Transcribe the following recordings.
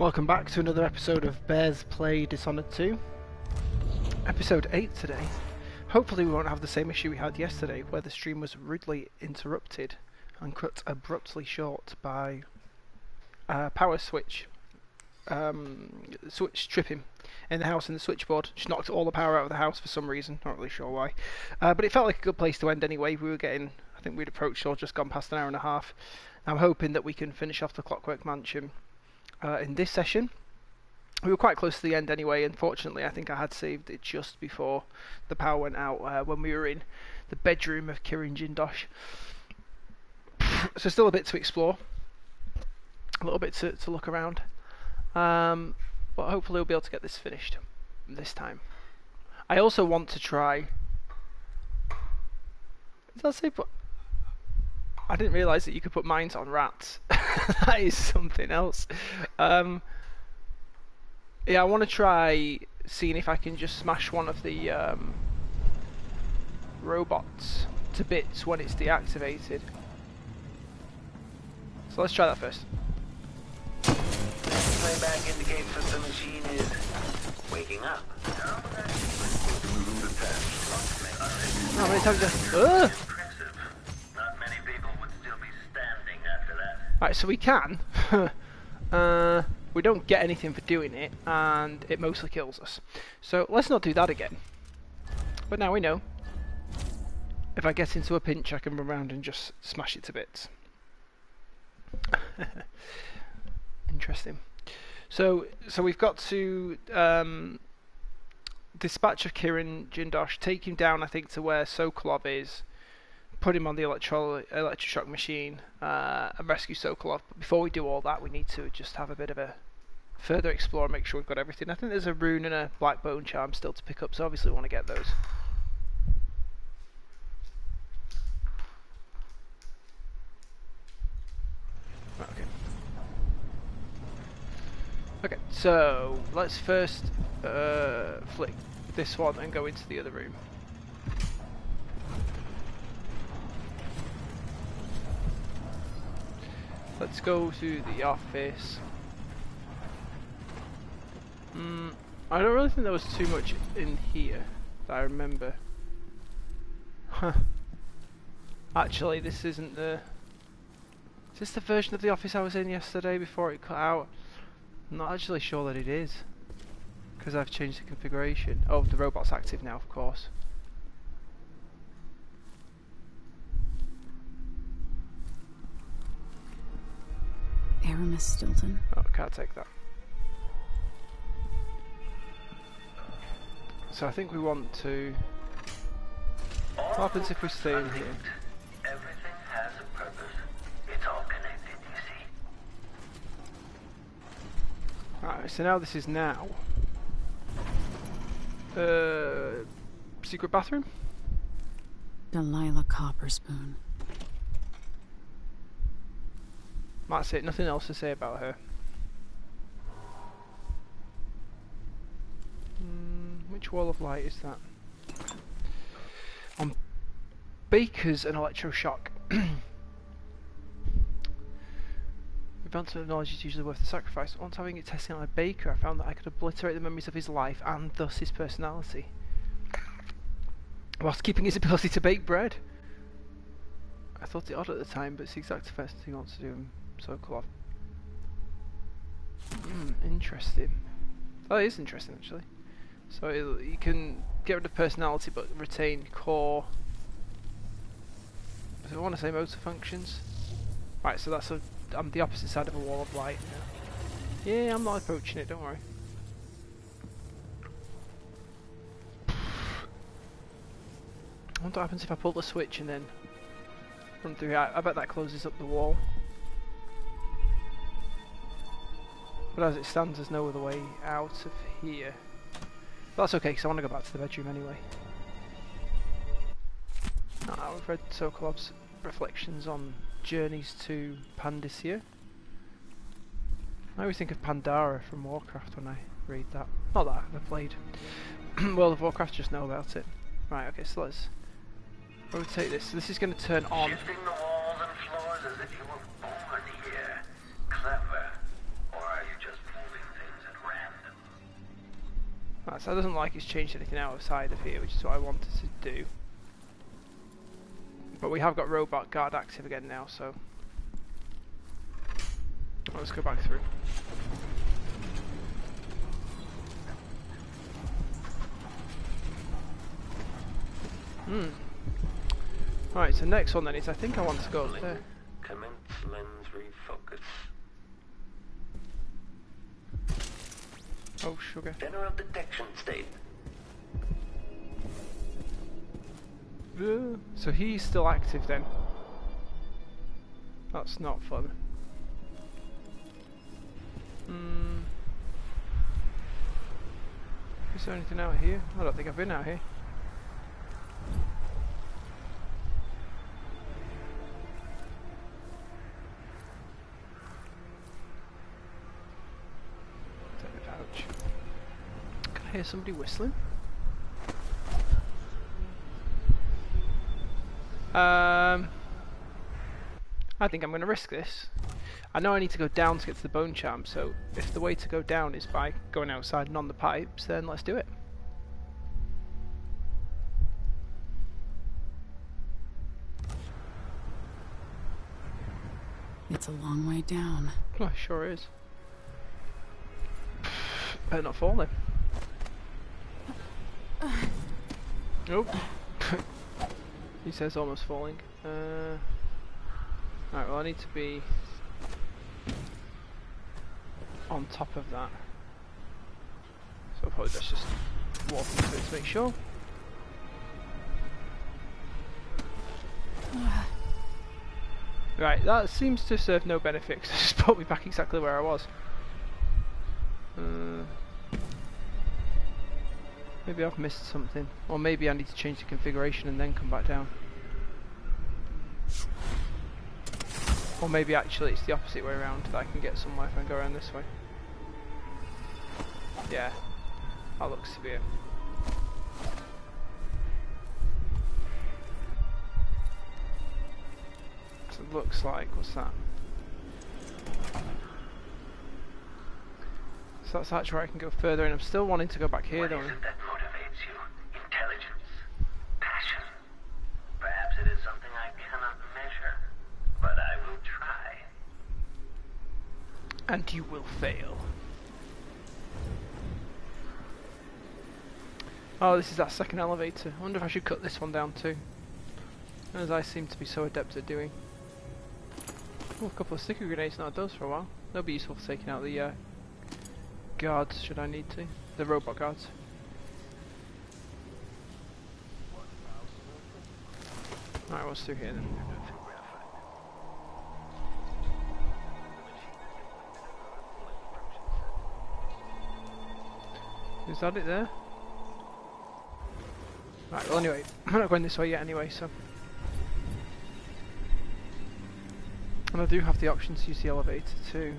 Welcome back to another episode of Bears Play Dishonored 2. Episode 8 today. Hopefully we won't have the same issue we had yesterday, where the stream was rudely interrupted and cut abruptly short by a power switch. Switch tripping in the house, and the switchboard just knocked all the power out of the house for some reason, not really sure why. But it felt like a good place to end anyway. We were getting, I think we'd approached or just gone past an hour and a half. I'm hoping that we can finish off the Clockwork Mansion in this session. We were quite close to the end anyway. Unfortunately, I think I had saved it just before the power went out when we were in the bedroom of Kirin Jindosh. So still a bit to explore, a little bit to look around, but hopefully we'll be able to get this finished this time. I also want to try, did I say put, I didn't realise that you could put mines on rats. That is something else. Yeah, I want to try seeing if I can just smash one of the robots to bits when it's deactivated. So let's try that first. Playback indicates that the machine is waking up. How many times? Impressive. Not many people would still be standing after that. Right, so we can. We don't get anything for doing it, and it mostly kills us. So let's not do that again. But now we know. If I get into a pinch, I can run around and just smash it to bits. Interesting. So we've got to dispatch of Kirin Jindosh, take him down, I think, to where Sokolov is, put him on the electroshock machine, and rescue Sokolov. But before we do all that, we need to just have a bit of a further explore and make sure we've got everything. I think there's a rune and a black bone charm still to pick up, so obviously we want to get those. Okay. Okay, so let's first flick this one and go into the other room. Let's go to the office. I don't really think there was too much in here that I remember. Huh. Actually, this isn't the... Is this the version of the office I was in yesterday before it cut out? I'm not actually sure that it is, because I've changed the configuration. Oh, the robot's active now, of course. Aramis Stilton. Oh, can't take that. So I think we want to... What happens if we stay in here? Everything has a purpose. It's all connected, you see. Right, so now this is now. Secret bathroom? Delilah Copperspoon. That's it, nothing else to say about her. Which wall of light is that? On Baker's and Electroshock. Advancement of knowledge is usually worth the sacrifice. Once having it tested on a baker, I found that I could obliterate the memories of his life and thus his personality, whilst keeping his ability to bake bread. I thought it odd at the time, but it's the exact first thing I want to do in Sokolov. Interesting. Oh, it is interesting actually. So you can get rid of personality but retain core. Do I want to say motor functions? Right, so that's I'm the opposite side of a wall of light now. Yeah, I'm not approaching it, don't worry. I wonder what happens if I pull the switch and then run through here. I bet that closes up the wall. But as it stands, there's no other way out of here. But that's okay, because I want to go back to the bedroom anyway. We've read Sokolov's reflections on journeys to Pandyssia. I always think of Pandara from Warcraft when I read that. Not that I've ever played World of Warcraft, just know about it. Right, okay, so let's rotate this. So this is going to turn on. Shifting the walls and floors as if you were born here. Clever. Or are you just fooling Right, so it doesn't like it's changed anything outside of here, which is what I wanted to do. But we have got robot guard active again now, so let's go back through. Right, so next one then is I think I want to go up there. Commence lens refocus. Oh, sugar. General detection state. So he's still active then. That's not fun. Is there anything out here? I don't think I've been out here. Ouch. Can I hear somebody whistling? I think I'm going to risk this. I know I need to go down to get to the bone charm, so if the way to go down is by going outside and on the pipes, then let's do it. It's a long way down. Oh, it sure is. Better not fall then. Nope. He says almost falling. Right, well I need to be on top of that. So I'll probably just walk into it to make sure. Right, that seems to serve no benefit because it just put me back exactly where I was. Maybe I've missed something, or maybe I need to change the configuration and then come back down. Or maybe actually it's the opposite way around, that I can get somewhere if I go around this way. Yeah, that looks to be it. So it looks like, what's that? So that's actually where I can go further, and I'm still wanting to go back here though. What is it that motivates you? Intelligence? Passion? Perhaps it is something I cannot measure, but I will try. And you will fail. Oh, this is that second elevator. I wonder if I should cut this one down too, as I seem to be so adept at doing. Oh, a couple of sticky grenades, not those for a while. They'll be useful for taking out the guards, should I need to. The robot guards. Alright, what's through here then? Is that it there? Right, well anyway, I'm not going this way yet anyway, so. And I do have the option to use the elevator too.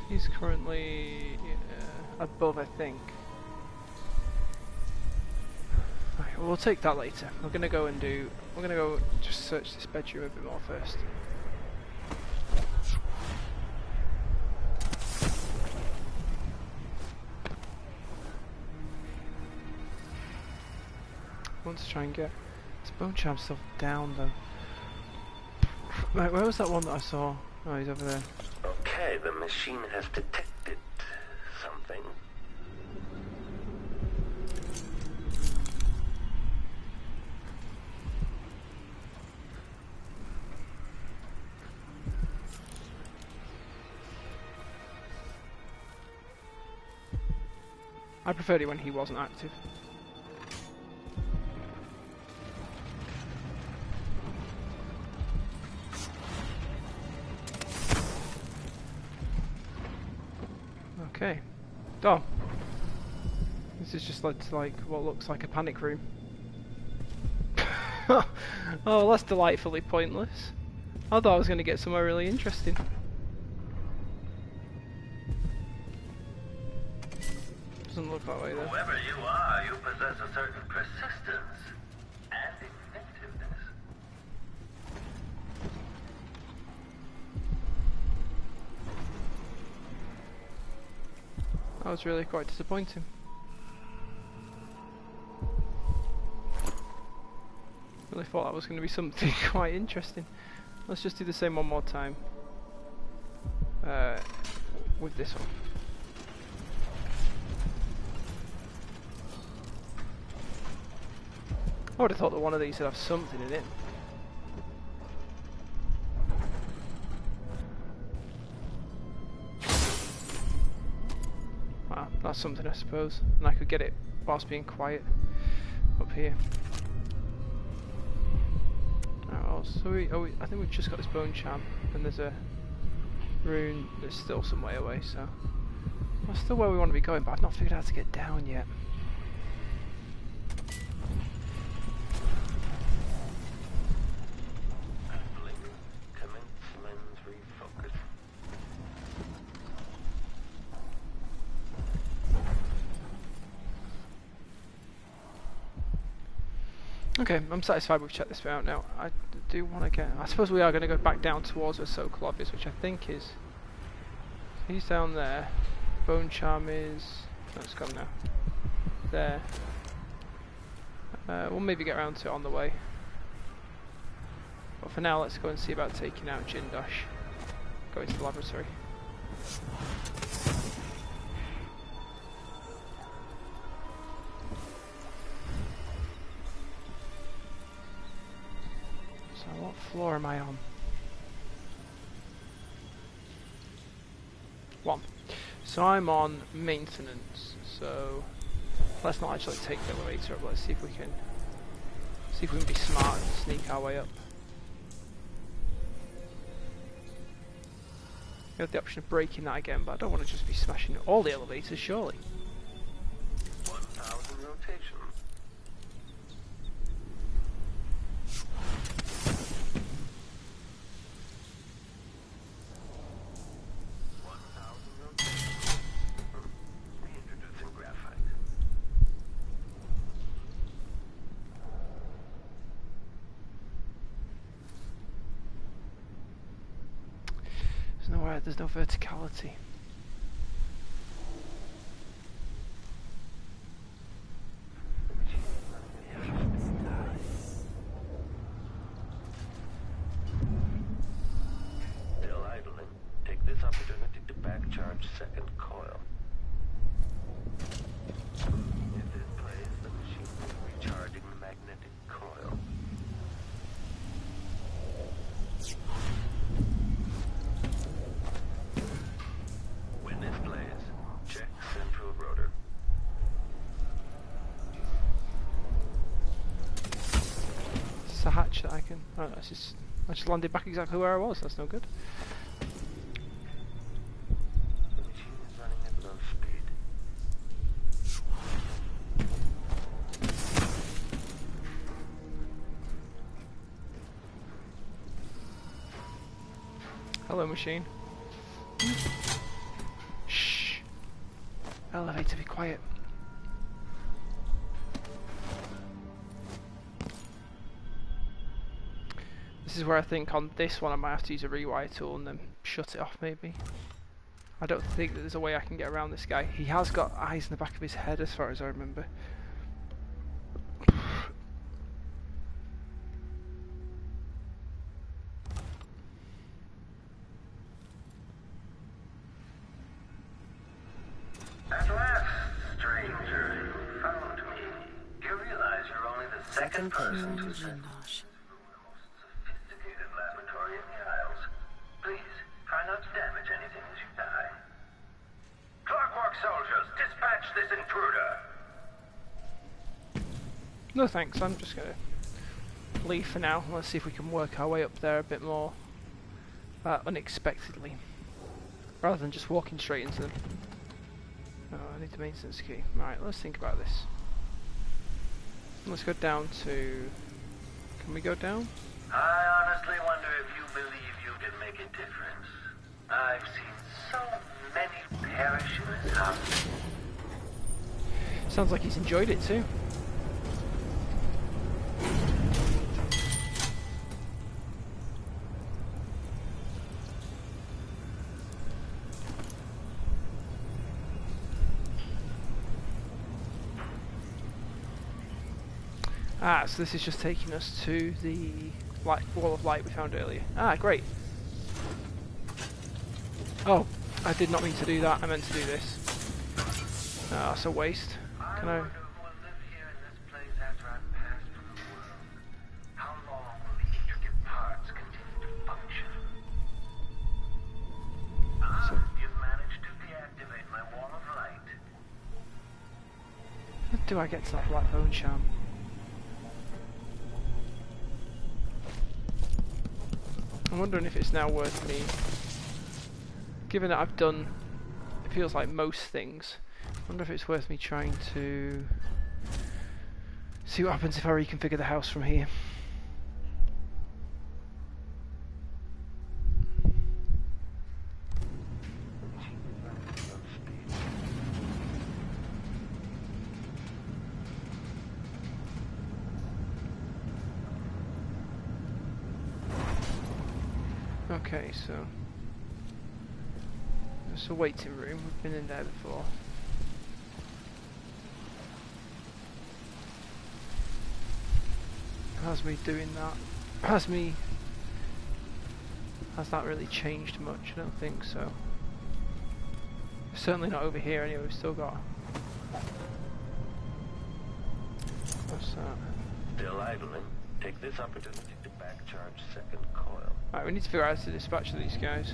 He's currently above, I think. Right, well, we'll take that later. We're gonna go just search this bedroom a bit more first. I want to try and get this bone charm stuff down though. Right, where was that one that I saw? Oh, he's over there. Okay, the machine has detected something. I preferred it when he wasn't active. Okay. Oh. This is just led to like what looks like a panic room. Oh, that's delightfully pointless. I thought I was going to get somewhere really interesting. Doesn't look that way though. Whoever you are, you possess a certain persistence and inventiveness. That was really quite disappointing. Really thought that was going to be something quite interesting. Let's just do the same one more time. With this one. I would have thought that one of these would have something in it. Well, that's something I suppose. And I could get it whilst being quiet up here. Oh, so I think we've just got this bone charm, and there's a rune that's still some way away, so that's still where we want to be going, but I've not figured out how to get down yet. Okay, I'm satisfied we've checked this bit out now. I do want to get... I suppose we are going to go back down towards where Sokolov is, which I think is... He's down there. Bone Charm is... No, it's gone now. There. We'll maybe get around to it on the way. But for now, let's go and see about taking out Jindosh. Go into the laboratory. What floor am I on? 1. So I'm on maintenance. So let's not actually take the elevator up. Let's see if we can be smart and sneak our way up. We have the option of breaking that again, but I don't want to just be smashing all the elevators, surely. 1,000 rotations. There's no verticality. Still idling. Take this opportunity to back charge second coil. If this plays, the machine will be recharging the magnetic coil. When this plays, check central rotor. It's a hatch that I can... Oh, I just landed back exactly where I was. That's no good. The machine is running at low speed. Hello, machine. Shh. Elevator, be quiet. This is where I think on this one I might have to use a rewire tool and then shut it off maybe. I don't think that there's a way I can get around this guy. He has got eyes in the back of his head as far as I remember. At last, stranger, you found me. You realize you're only the second person to send Jindosh. the most sophisticated laboratory in the Isles. Please, try not to damage anything as you die. Clockwork soldiers, dispatch this intruder! No thanks, I'm just gonna leave for now. Let's see if we can work our way up there a bit more unexpectedly, rather than just walking straight into them. Oh, I need the maintenance key. Right, let's think about this. Let's go down to... Can we go down? I honestly wonder if you believe you can make a difference. I've seen so many perish in this house. Sounds like he's enjoyed it too. Ah, so this is just taking us to the wall of light we found earlier. Ah, great. Oh, I did not mean to do that. I meant to do this. Ah, that's a waste. Can I? wonder who will live here in this place after I've passed from the world. How long will the intricate parts continue to function? You've managed to deactivate my wall of light. How do I get to that black bone sham? I'm wondering if it's now worth me, given that I've done, it feels like most things, I wonder if it's worth me trying to see what happens if I reconfigure the house from here. Okay, so it's a waiting room. We've been in there before. How's me doing that? Has that really changed much? I don't think so. Certainly not over here anyway. We've still got. What's that? Still idling. Take this opportunity to backcharge second coil. Right, we need to figure out how to dispatch these guys.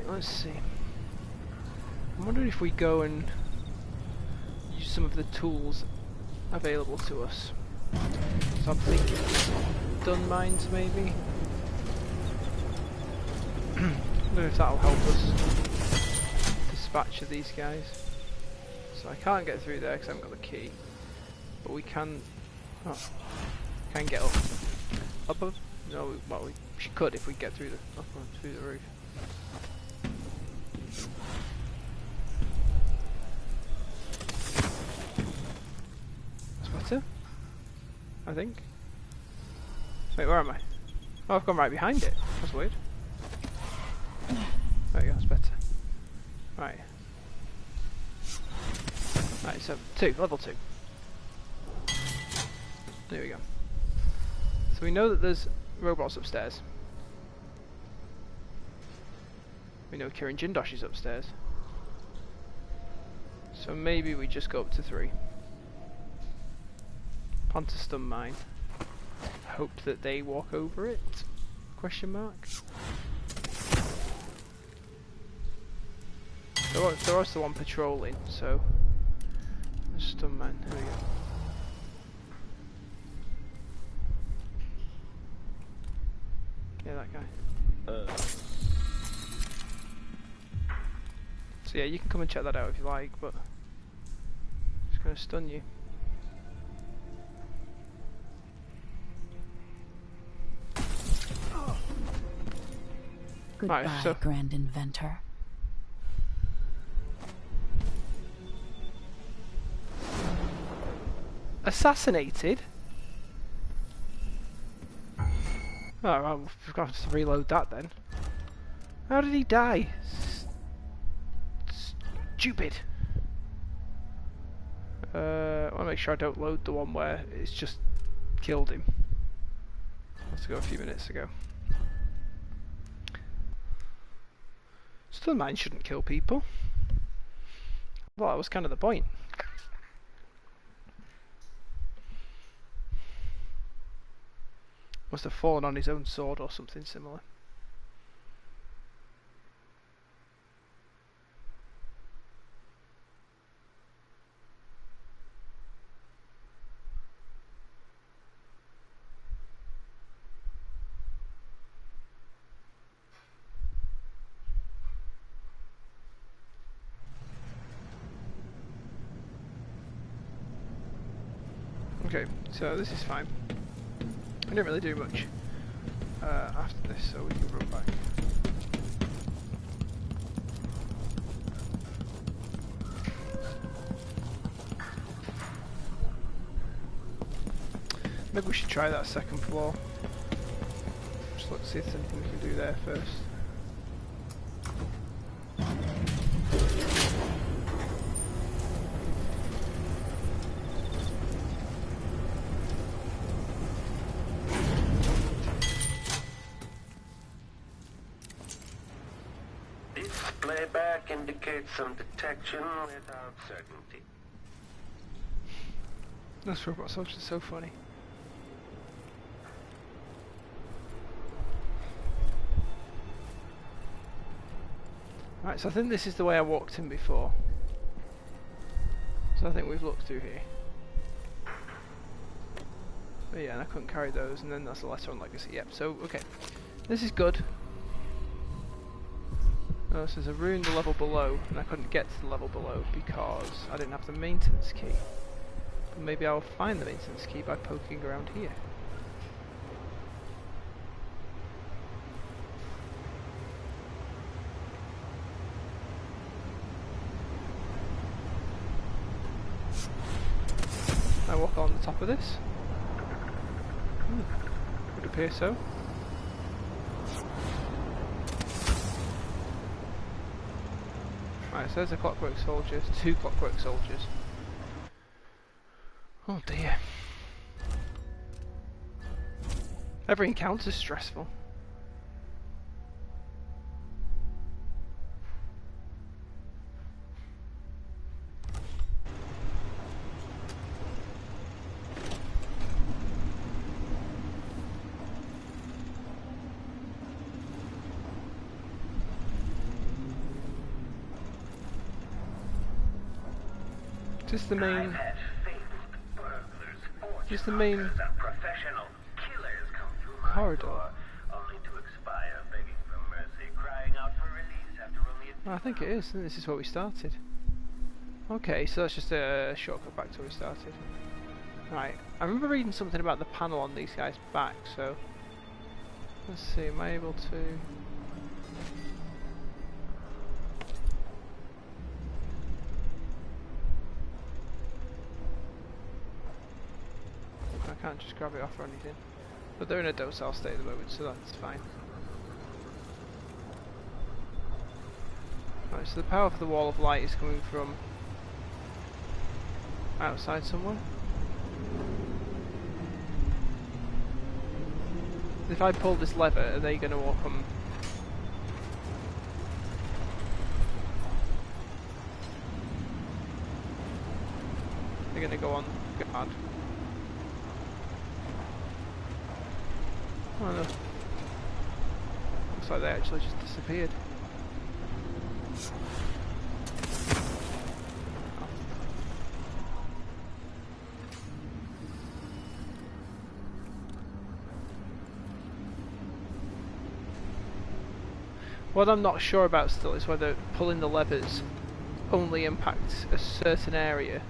Let's see. I'm wondering if we go and use some of the tools available to us. So I'm thinking stun mines maybe. I don't know if that'll help us dispatch of these guys. So I can't get through there because I haven't got the key. But we can. Oh, can get up. Above? No, well we could if we get through the through the roof. I think. Wait, where am I? Oh, I've gone right behind it. That's weird. There we go, that's better. Right. Right, so level 2. There we go. So we know that there's robots upstairs. We know Kirin Jindosh is upstairs. So maybe we just go up to 3. Onto stun mine. Hope that they walk over it? Question mark. There was the one patrolling, so stun mine. There we go. Yeah, that guy. So yeah, you can come and check that out if you like, but it's gonna stun you. Goodbye, right, so Grand Inventor. assassinated? Oh, well, we've got to reload that then. How did he die? Stupid. I want to make sure I don't load the one where it's just killed him. Let's go a few minutes ago. Stun mines shouldn't kill people. Well, that was kind of the point. Must have fallen on his own sword or something similar. Okay, so this is fine. I didn't really do much after this, so we can run back. Maybe we should try that second floor. Just let's see if there's anything we can do there first. Playback indicates some detection without certainty. Those robot soldiers are so funny. Right, so I think this is the way I walked in before. So I think we've looked through here. But yeah, and I couldn't carry those, and then that's the letter on legacy. Yep, so okay. This is good. Oh, so there's a room the level below, and I couldn't get to the level below because I didn't have the maintenance key. But maybe I'll find the maintenance key by poking around here. I walk on the top of this. Would appear so. Right, so there's a clockwork soldier, 2 clockwork soldiers. Oh dear. Every encounter's stressful. Just the main. Just the main corridor. I think it is. I think this is where we started. Okay, so that's just a shortcut back to where we started. Right. I remember reading something about the panel on these guys' back, so let's see, am I able to... I can't just grab it off or anything. But they're in a docile state at the moment, so that's fine. Right, so the power for the wall of light is coming from outside somewhere. If I pull this lever, are they going to all come? They're going to go on guard. Oh no. Looks like they actually just disappeared. What I'm not sure about still is whether pulling the levers only impacts a certain area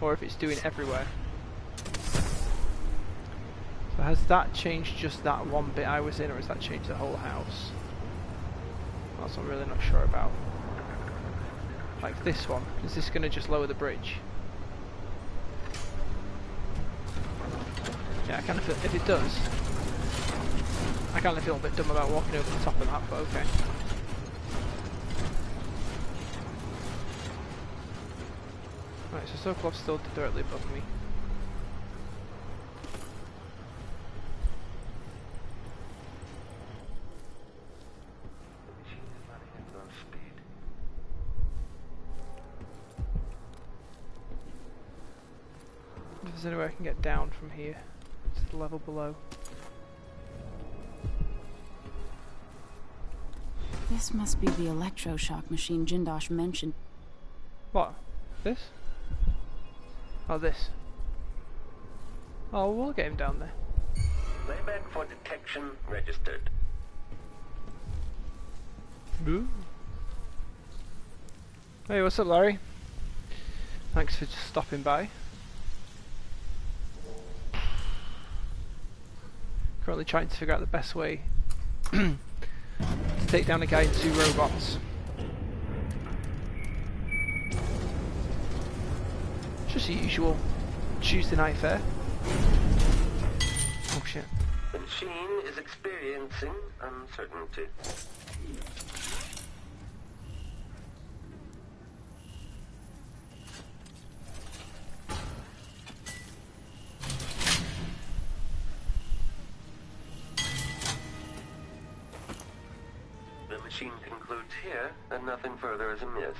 or if it's doing everywhere. So has that changed just that one bit I was in, or has that changed the whole house? That's what I'm really not sure about. Like this one, is this going to just lower the bridge? Yeah, I kind of feel if it does, I kind of feel a bit dumb about walking over the top of that, but okay. Right, so Sokolov's still directly above me. If there's any way I can get down from here to the level below. This must be the electroshock machine Jindosh mentioned. What? This? Oh, this. Oh, we'll get him down there. Playback for detection registered. Boo. Hey, what's up, Larry? Thanks for just stopping by. Currently trying to figure out the best way to take down a guy and 2 robots. Just the usual Tuesday night fare. Oh shit. The machine is experiencing uncertainty. The machine concludes here that nothing further is amiss.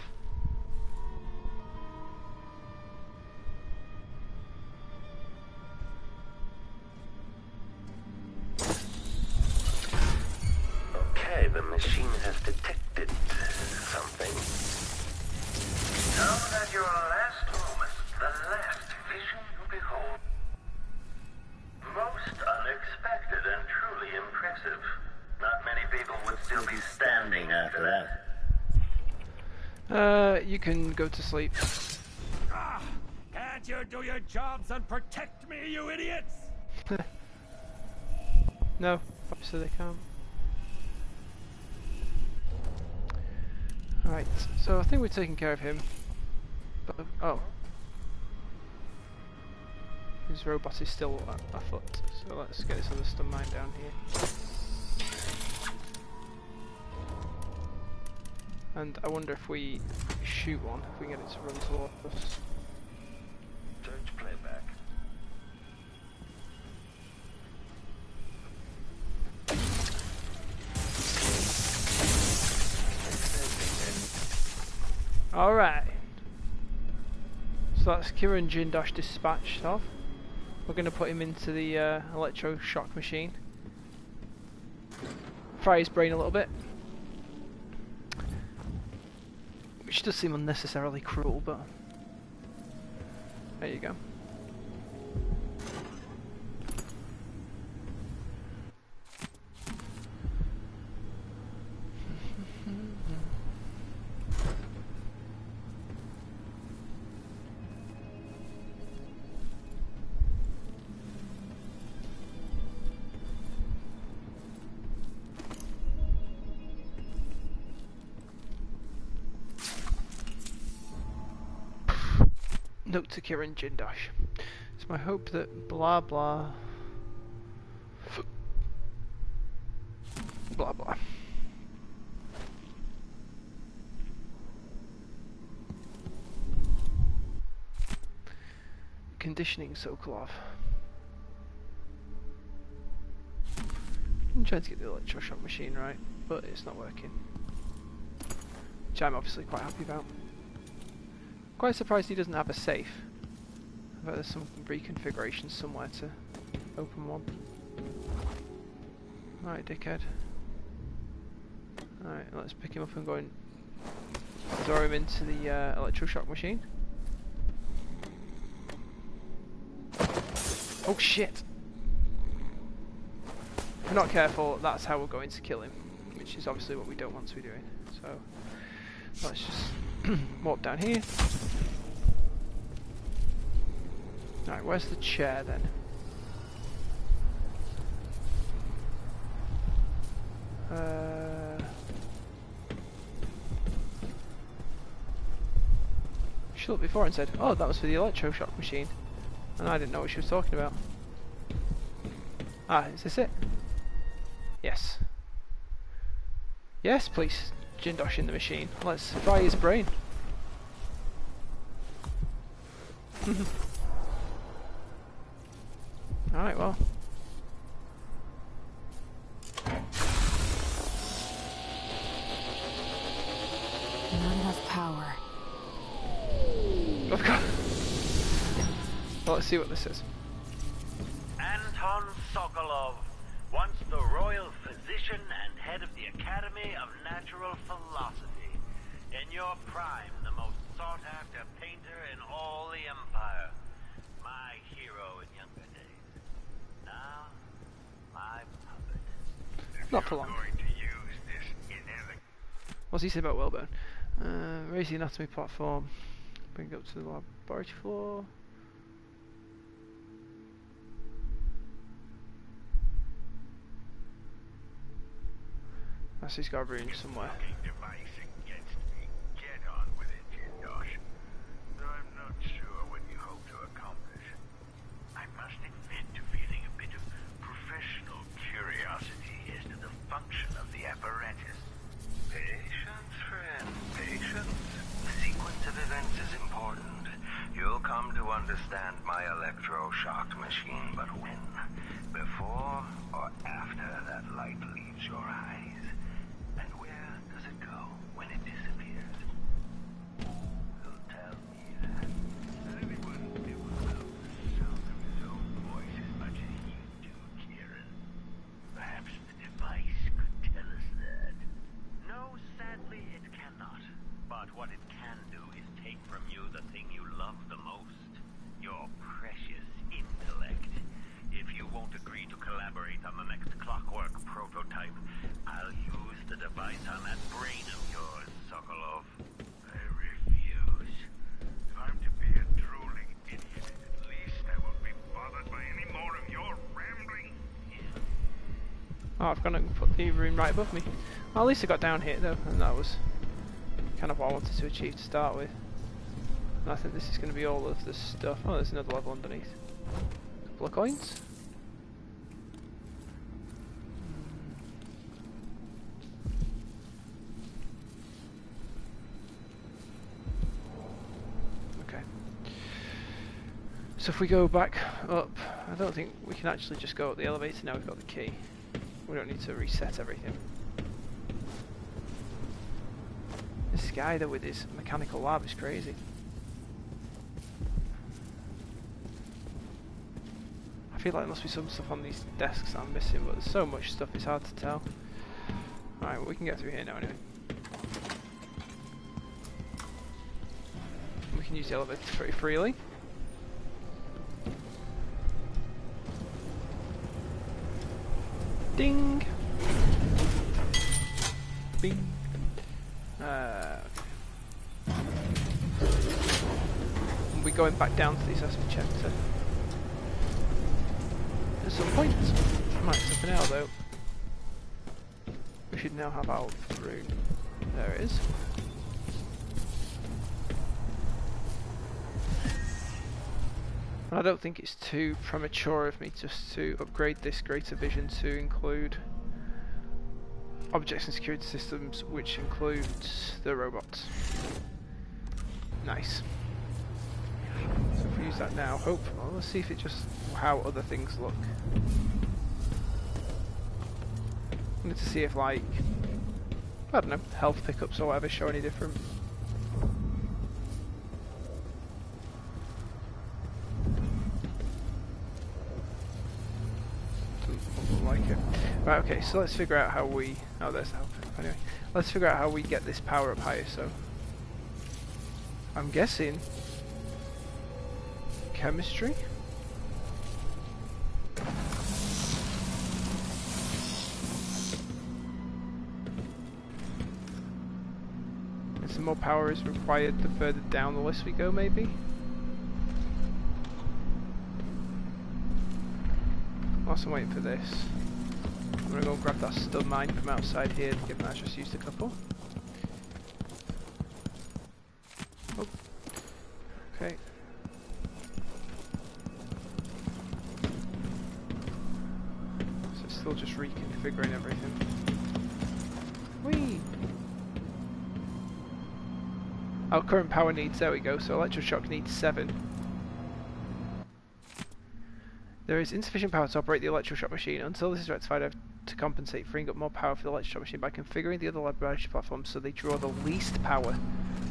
Okay, the machine has detected something. Now that your last moment, the last vision you behold. Most unexpected and truly impressive. Not many people would still be standing after that. You can go to sleep. Can't you do your jobs and protect me, you idiots? No, obviously they can't. Alright, so I think we're taking care of him. But, oh. His robot is still afoot, so let's get this other stun mine down here. And I wonder if we shoot one, if we can get it to run towards us. Search playback. Alright. So that's Kieran Jindosh dispatched off. We're going to put him into the electroshock machine. Fry his brain a little bit. Which does seem unnecessarily cruel, but there you go. Note to Kieran Jindosh. It's my hope that blah blah blah blah. Conditioning Sokolov. I'm trying to get the electroshock machine right, but it's not working. Which I'm obviously quite happy about. Quite surprised he doesn't have a safe. I bet there's some reconfiguration somewhere to open one. Alright, dickhead. Alright, let's pick him up and go and throw him into the electroshock machine. Oh shit! If we're not careful, that's how we're going to kill him. Which is obviously what we don't want to be doing. So, let's just walk down here. Alright, where's the chair then? She looked before and said, oh, that was for the electroshock machine. And I didn't know what she was talking about. Ah, is this it? Yes. Yes, please. Jindosh in the machine. Let's fry his brain. Alright, well. Not enough power. Of course. Well, let's see what this is. Anton Sokolov, once the royal physician and head of the Academy of Natural Philosophy. In your prime, the most sought-after painter in all the Empire. My hero in younger days. Now, my puppet. Not for long. Going to use this What's he say about Wellbone? Raise the anatomy platform. Bring it up to the laboratory floor. That's he's got a room somewhere. device against me. Get on with it, Jindosh. Though I'm not sure what you hope to accomplish. I must admit to feeling a bit of professional curiosity as to the function of the apparatus. Patience, friend, patience. The sequence of events is important. You'll come to understand my electroshock machine, but when? Before or after that light leaves your eyes? And where does it go when it disappears? Who'll tell me that? Anyone ever felt the sound of his own voice as much as you do, Kieran? Perhaps the device could tell us that. No, sadly, it cannot. But what it can do is take from you the thing you love the most. Your precious intellect. If you won't agree to collaborate on the next clockwork prototype, I'll use the device on that brain of yours, Sokolov. I refuse. If I'm to be a drooling idiot, at least I won't be bothered by any more of your rambling. Oh, I've gone and put the room right above me. Well, at least I got down here though, and that was kind of what I wanted to achieve to start with. And I think this is going to be all of the stuff. Oh, there's another level underneath. Couple of coins. Okay. So if we go back up, I don't think we can actually just go up the elevator now we've got the key. We don't need to reset everything. This guy though with his mechanical lab is crazy. I feel like there must be some stuff on these desks that I'm missing, but there's so much stuff it's hard to tell. Alright, well, we can get through here now anyway. We can use the elevator pretty freely. Ding! Bing! We're going back down to the assessment chapter at some point. Might something out though. We should now have our rune. There it is. And I don't think it's too premature of me just to upgrade this greater vision to include objects and security systems, which includes the robots. Nice. So if we use that now, well, let's see if it just how other things look. I need to see if, like, I don't know, health pickups or whatever show any different. Doesn't look like it. Right, okay, so let's figure out how we... Oh, there's the health pickup anyway. Let's figure out how we get this power up higher, so... I'm guessing... chemistry? And some more power is required the further down the list we go, maybe? Whilst I'm waiting for this, I'm gonna go grab that stun mine from outside here, given I just used a couple. Oh. Okay. What's this still just reconfiguring everything. Whee! Our current power needs, there we go, so Electroshock needs 7. There is insufficient power to operate the Electroshock machine. Until this is rectified, I have to compensate, freeing up more power for the Electroshock machine by configuring the other laboratory platforms so they draw the least power.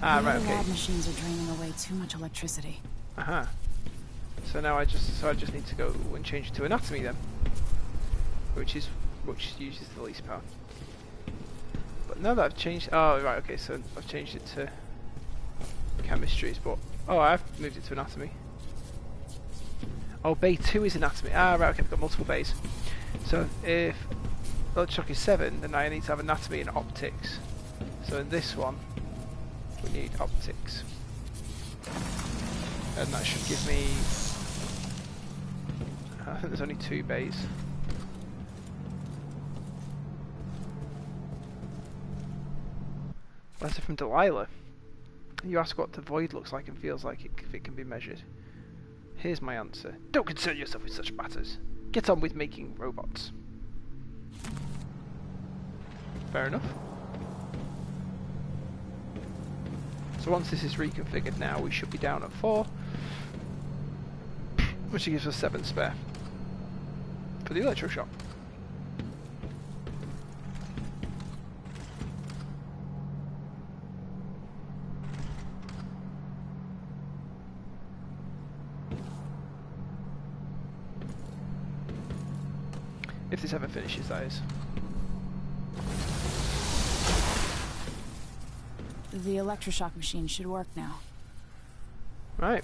Ah, right, okay. Lab machines are draining away too much electricity. Aha. So now I just need to go and change it to anatomy then, which uses the least power. But now that I've changed, oh right, okay, so I've changed it to chemistries, but oh, I've moved it to anatomy. Oh, bay 2 is anatomy. Ah, right, okay, I've got multiple bays. So if Electroshock is 7, then I need to have anatomy and optics. So in this one, we need optics, and that should give me. I think there's only 2 bays. Letter from Delilah. You ask what the void looks like and feels like if it can be measured. Here's my answer. Don't concern yourself with such matters. Get on with making robots. Fair enough. So once this is reconfigured now, we should be down at 4. Which gives us 7 spare. For the Electroshock. If this ever finishes, that is. The Electroshock machine should work now. Right.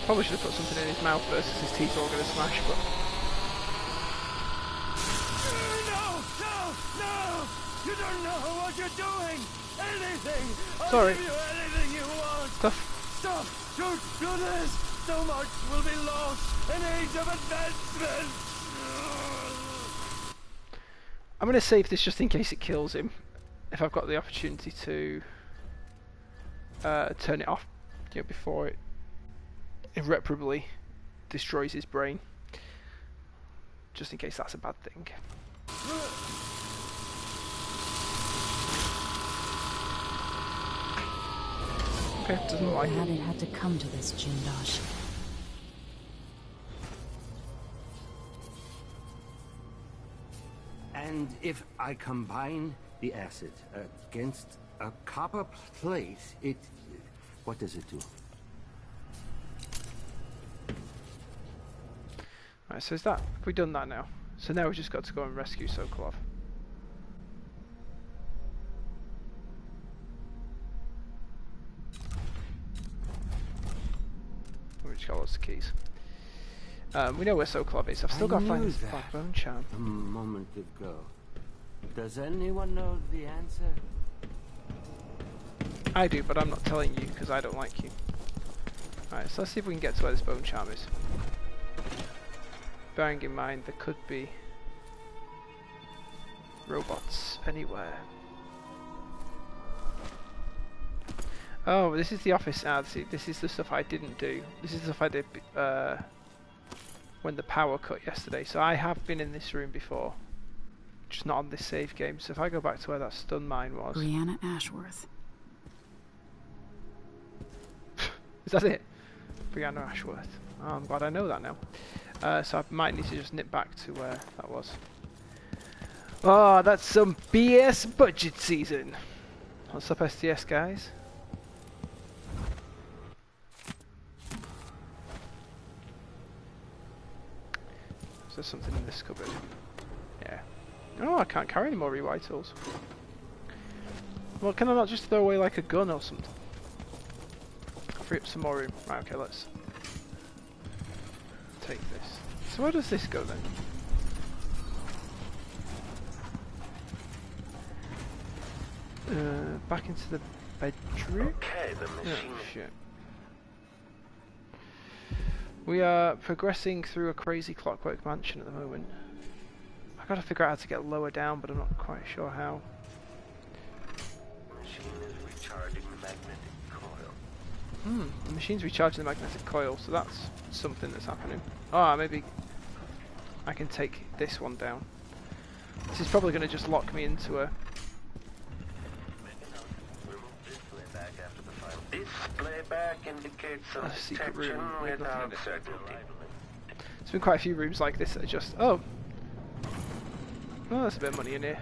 Probably should have put something in his mouth first, because his teeth are all going to smash, but... No! You don't know what you're doing! Anything! Sorry. I'll give you anything you want! Stop! Don't do this! So much will be lost! An age of advancement! I'm going to save this just in case it kills him. If I've got the opportunity to turn it off, you know, before it irreparably destroys his brain. Just in case that's a bad thing. Okay, doesn't like Glad it. it had to come to this, Jindosh. And if I combine the acid against a copper plate, what does it do? Right, so is that, have we done that now? So now we've just got to go and rescue Sokolov. We just got lots of keys. We know where Sokolov is. I've still got to find his bone charm. A moment ago. Does anyone know the answer? I do, but I'm not telling you because I don't like you. Alright, so let's see if we can get to where this bone charm is. Bearing in mind there could be robots anywhere. Oh, this is the office. Ah, see, this is the stuff I didn't do. This is the stuff I did when the power cut yesterday. So I have been in this room before, just not on this save game. So if I go back to where that stun mine was. Brianna Ashworth. Is that it? Brianna Ashworth. Oh, I'm glad I know that now. So I might need to just nip back to where that was. Oh, that's some BS budget season. What's up, STS guys? Is there something in this cupboard? Yeah. Oh, I can't carry any more rewitals. Well, can I not just throw away like a gun or something? Free up some more room. Right, okay, let's take this. So where does this go then? Back into the bedroom? Okay, the machine. Oh, shit. We are progressing through a crazy clockwork mansion at the moment. I've got to figure out how to get lower down, but I'm not quite sure how. Machine is recharging the magnetic coil. The machine's recharging the magnetic coil, so that's something that's happening. Ah, maybe I can take this one down. This is probably going to just lock me into a... Display back indicates some A secret detection room with nothing in without it. certainty. There's been quite a few rooms like this that are just... Oh! Oh, there's a bit of money in here.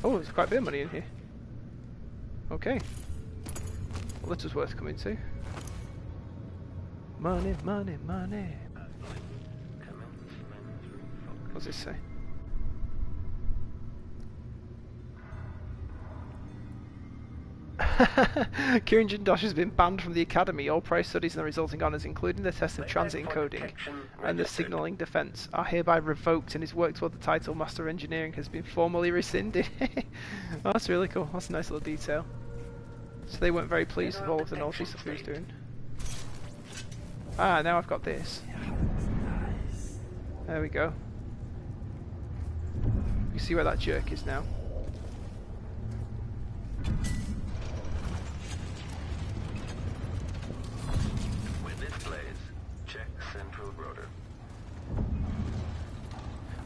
Oh, there's quite a bit of money in here. Okay. Well, this was worth coming to. Money, money, money. What does this say? Kieran Jindosh has been banned from the academy. All prior studies and the resulting honours, including the test of transit encoding and the signalling defence, are hereby revoked, and his work toward the title Master of Engineering has been formally rescinded. Oh, that's really cool. That's a nice little detail. So they weren't very pleased with all of the naughty stuff he was doing. Ah, now I've got this. There we go. You see where that jerk is now.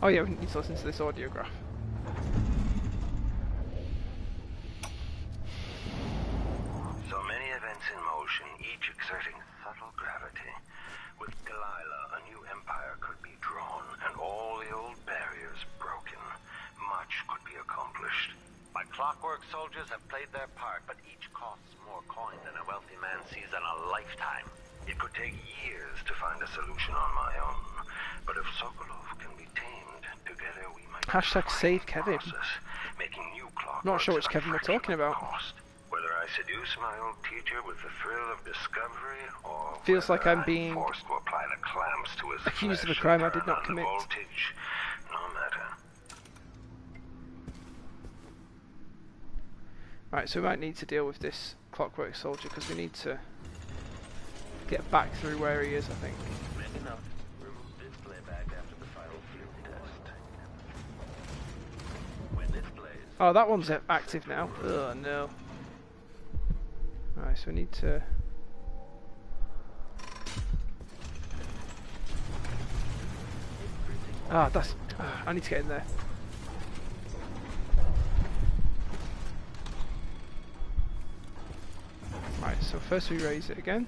Oh yeah, we need to listen to this audiograph. So many events in motion, each exerting subtle gravity. With Delilah, a new empire could be drawn, and all the old barriers broken. Much could be accomplished. My clockwork soldiers have played their part, but each costs more coin than a wealthy man sees in a lifetime. It could take years to find a solution on my own, but if Sokolov can be tamed, together we might Hashtag save Kevin. making new clockworks Not sure which at a Kevin we're fraction talking of the about. cost. Whether I seduce my old teacher with the thrill of discovery, or Feels like whether I'm being forced to apply the clamps to his accused of a flesh crime I and did turn not on the commit. voltage, no matter. Right, so we might need to deal with this clockwork soldier because we need to get back through where he is, I think. Oh, that one's active now. Oh no. Right, so we need to... Ah, that's... I need to get in there. Right, so first we raise it again.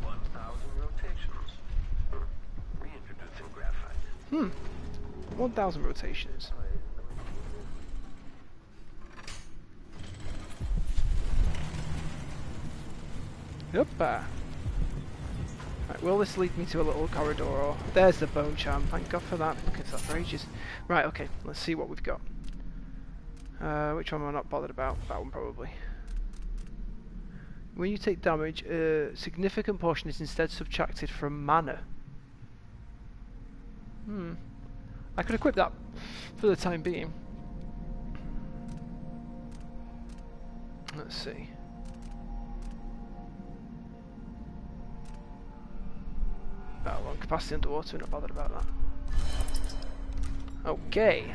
1,000 rotations. Reintroducing graphite. 1,000 rotations. Yep. Right, will this lead me to a little corridor? Or there's the bone charm. Thank God for that. Look at that for ages. Right, okay. Let's see what we've got. Which one am I not bothered about? That one probably. When you take damage, a significant portion is instead subtracted from mana. I could equip that for the time being. Let's see. Oh, well, capacity underwater, we're not bothered about that. Okay.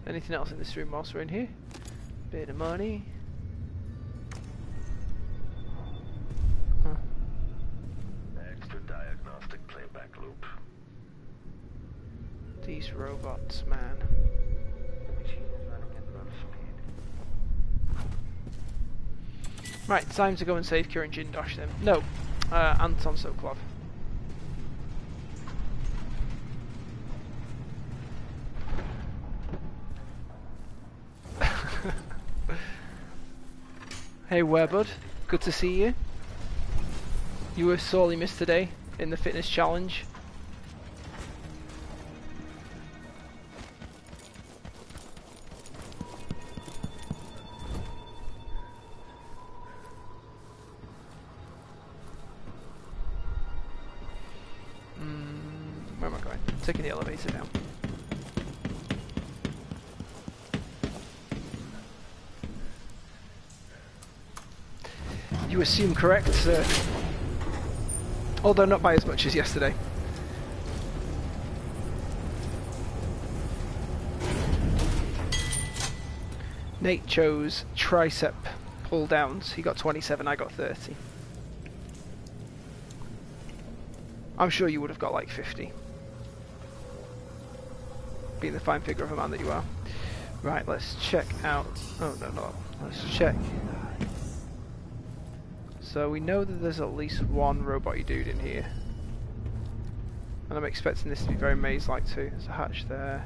Anything else in this room whilst we're in here? Bit of money. Huh. Extra diagnostic playback loop. These robots, man. The machine is running at low speed. Right, time to go and save Kieran Jindosh then. No, Anton Sokolov. Hey, where, bud? Good to see you. You were sorely missed today in the fitness challenge. Where am I going? Taking the elevator down. You assume correct, sir. Although not by as much as yesterday. Nate chose tricep pull downs. He got 27, I got 30. I'm sure you would have got like 50. Being the fine figure of a man that you are. Right, let's check out... Oh, no. Let's check. So we know that there's at least one robot-y dude in here. And I'm expecting this to be very maze-like too. There's a hatch there.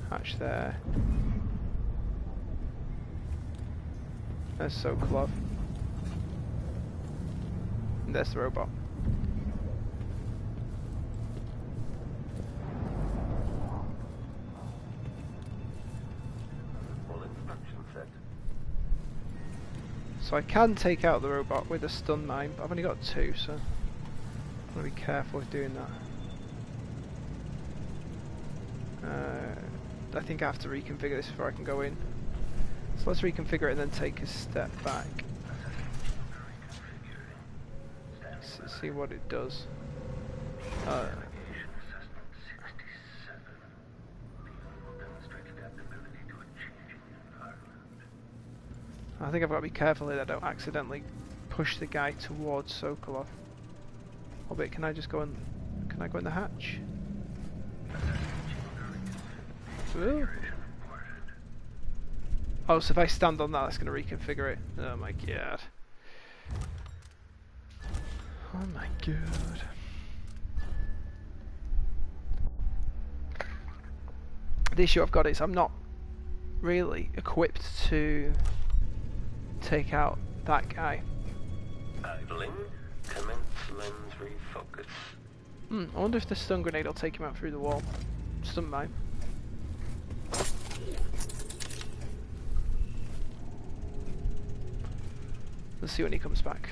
Hatch there. There's Sokolov. And there's the robot. So I can take out the robot with a stun mine, but I've only got 2, so I'm going to be careful with doing that. I think I have to reconfigure this before I can go in. So let's reconfigure it and then take a step back. See what it does. I think I've got to be careful here that I don't accidentally push the guy towards Sokolov. Oh wait, can I just go in? Can I go in the hatch? Ooh. Oh, so if I stand on that, that's going to reconfigure it. Oh my god. Oh my god. The issue I've got is I'm not really equipped to take out that guy. Idling. Commence lens refocus. I wonder if the stun grenade will take him out through the wall. Stun mine. Let's see when he comes back.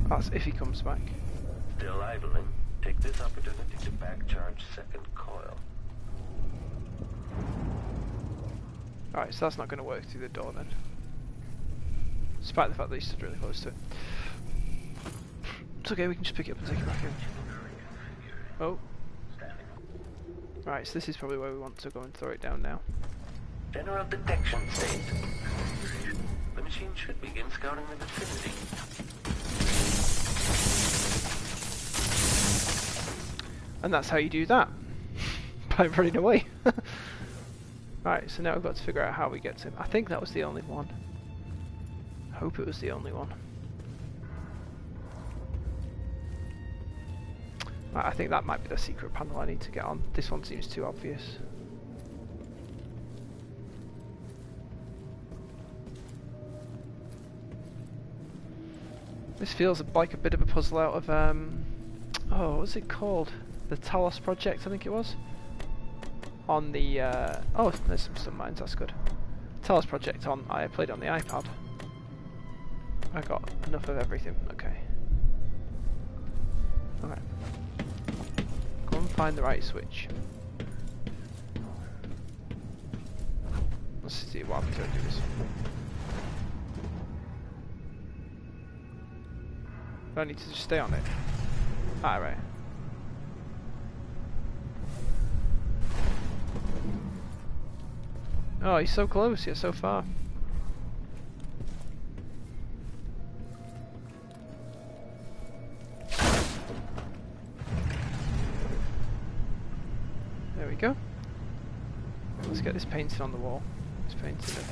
That's if he comes back. Still idling. Take this opportunity to back charge second coil. Alright, so that's not going to work through the door then. Despite the fact that he stood really close to it. It's okay, we can just pick it up and take it back in. Oh. Right, so this is probably where we want to go and throw it down now. General detection state. The machine should begin scouting the vicinity. And that's how you do that. By running away. Right, so now we've got to figure out how we get to him. I think that was the only one. I hope it was the only one. Right, I think that might be the secret panel I need to get on. This one seems too obvious. This feels like a bit of a puzzle out of, oh, what was it called? The Talos Project, I think it was? On the, oh, there's some mines, that's good. Talos Project I played on the iPad. I got enough of everything, okay. Alright. Go and find the right switch. Let's see what happens when I do this. Do I need to just stay on it? Ah, right. Oh, he's so close, yet so far. There we go. Let's get this painted on the wall. Let's paint it.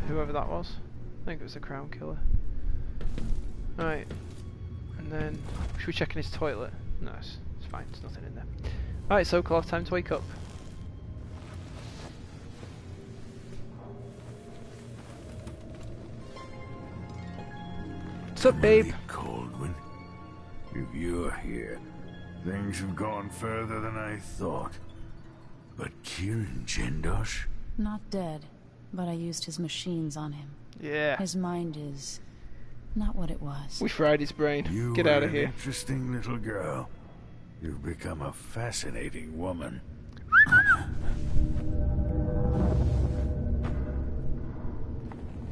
Whoever that was. I think it was the Crown Killer. Right. And then, should we check in his toilet? No, it's fine, there's nothing in there. Alright, so Sokolov, time to wake up. What's up, babe? Coldwin, if you're here, things have gone further than I thought. But Kieran Jindosh? Not dead, but I used his machines on him. Yeah. His mind is not what it was. We fried his brain. You Get were out of an here. interesting little girl. You've become a fascinating woman.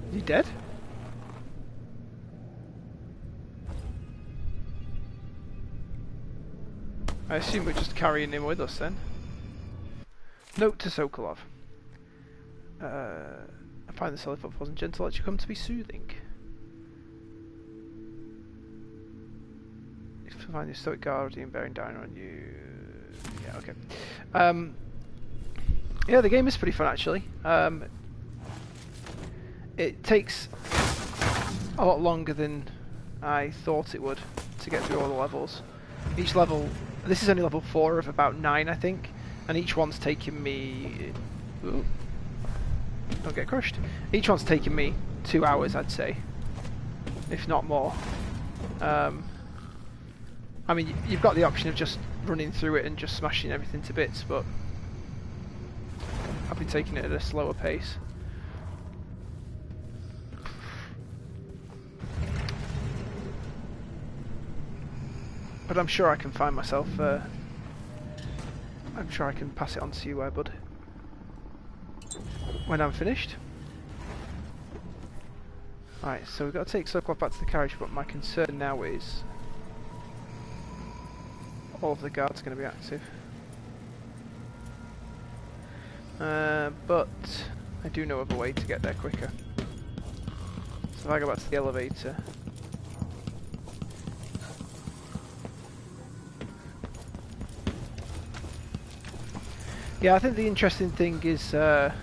Is he dead? I assume we're just carrying him with us then. Note to Sokolov. I find the solid footfalls and gentle let you come to be soothing. If you find the stoic guardian bearing down on you... Yeah, okay. Yeah, the game is pretty fun actually. It takes a lot longer than I thought it would to get through all the levels. Each level... This is only level 4 of about 9, I think, and each one's taking me... Ooh, don't get crushed. Each one's taking me 2 hours, I'd say, if not more. I mean, you've got the option of just running through it and just smashing everything to bits, but I've been taking it at a slower pace. But I'm sure I can find myself, I'm sure I can pass it on to you, bud, when I'm finished. Right, so we've got to take Sokolov back to the carriage, but my concern now is all of the guards are going to be active. But I do know of a way to get there quicker. So if I go back to the elevator... Yeah, I think the interesting thing is the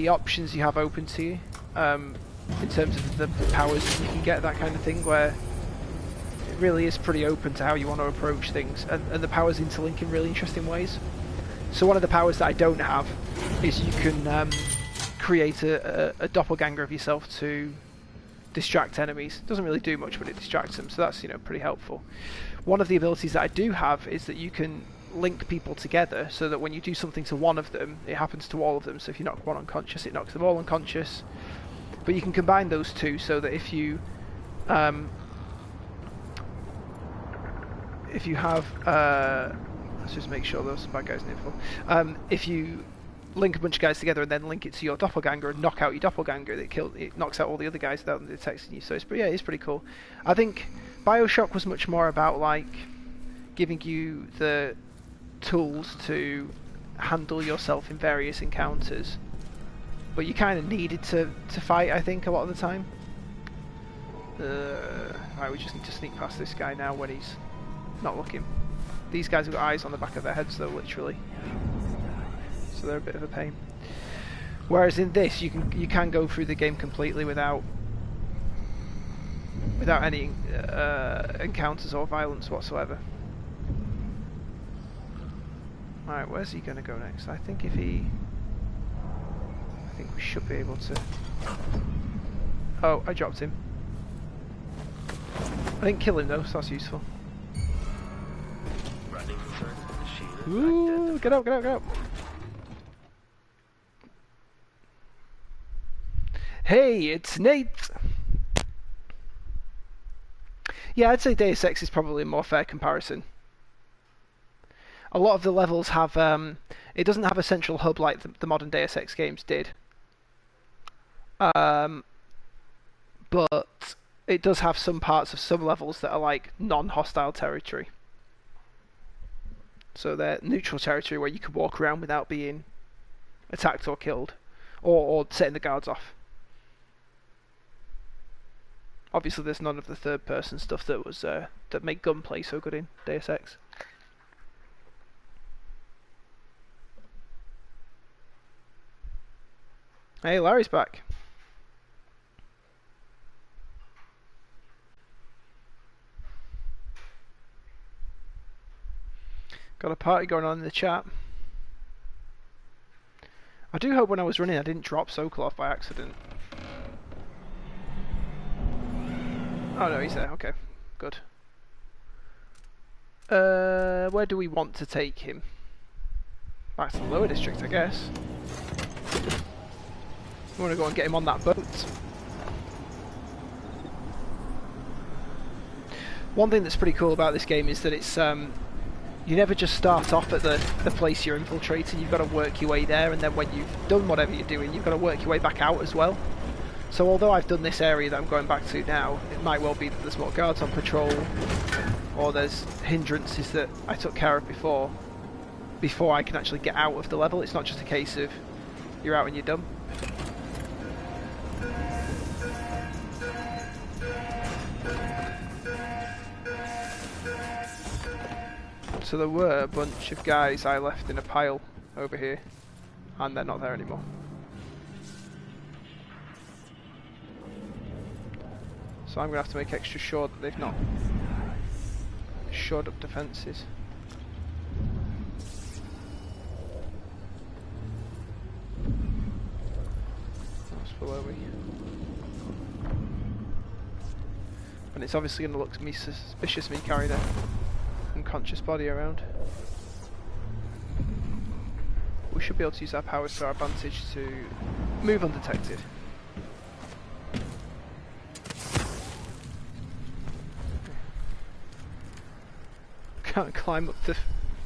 options you have open to you in terms of the powers you can get, that kind of thing, where it really is pretty open to how you want to approach things, and the powers interlink in really interesting ways. So one of the powers that I don't have is you can create a doppelganger of yourself to distract enemies. Doesn't really do much, but it distracts them, so that's, you know, pretty helpful. One of the abilities that I do have is that you can link people together so that when you do something to one of them, it happens to all of them. So if you knock one unconscious, it knocks them all unconscious. But you can combine those two so that if you have let's just make sure those bad guys are info. If you link a bunch of guys together and then link it to your doppelganger and knock out your doppelganger, it knocks out all the other guys without them detecting you. So it's pretty, yeah, it's pretty cool. I think BioShock was much more about like giving you the tools to handle yourself in various encounters, but you kind of needed to fight, I think, a lot of the time. Right, we just need to sneak past this guy now when he's not looking. These guys have got eyes on the back of their heads though, literally, so they're a bit of a pain. Whereas in this, you can go through the game completely without any encounters or violence whatsoever. Alright, where's he going to go next? I think we should be able to... Oh, I dropped him. I didn't kill him though, so that's useful. Ooh, get out, get out, get out! Hey, it's Nate! Yeah, I'd say Deus Ex is probably a more fair comparison. A lot of the levels have, it doesn't have a central hub like the modern Deus Ex games did. But it does have some parts of some levels that are like non-hostile territory. So they're neutral territory where you can walk around without being attacked or killed, or setting the guards off. Obviously there's none of the third person stuff that was that made gunplay so good in Deus Ex. Hey, Larry's back. Got a party going on in the chat. I do hope when I was running I didn't drop Sokolov by accident. Oh no, he's there, okay. Good. Where do we want to take him? Back to the lower district, I guess. We want to go and get him on that boat. One thing that's pretty cool about this game is that it's You never just start off at the place you're infiltrating. You've got to work your way there, and then when you've done whatever you're doing, you've got to work your way back out as well. So although I've done this area that I'm going back to now, it might well be that there's more guards on patrol, or there's hindrances that I took care of before I can actually get out of the level. It's not just a case of you're out and you're done. So there were a bunch of guys I left in a pile over here, and they're not there anymore. So I'm going to have to make extra sure that they've not shored up defences. That's below me. And it's obviously going to look to me suspicious me carrying a unconscious body around. We should be able to use our powers to our advantage to move undetected. Can't climb up the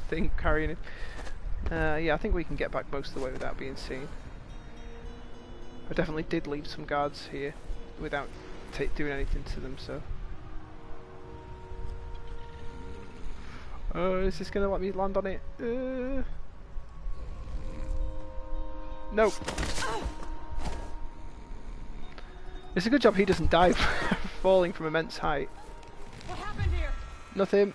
thing carrying it. Yeah, I think we can get back most of the way without being seen. I definitely did leave some guards here without doing anything to them, so... Oh, is this going to let me land on it? No! It's a good job he doesn't die falling from immense height. What happened here? Nothing.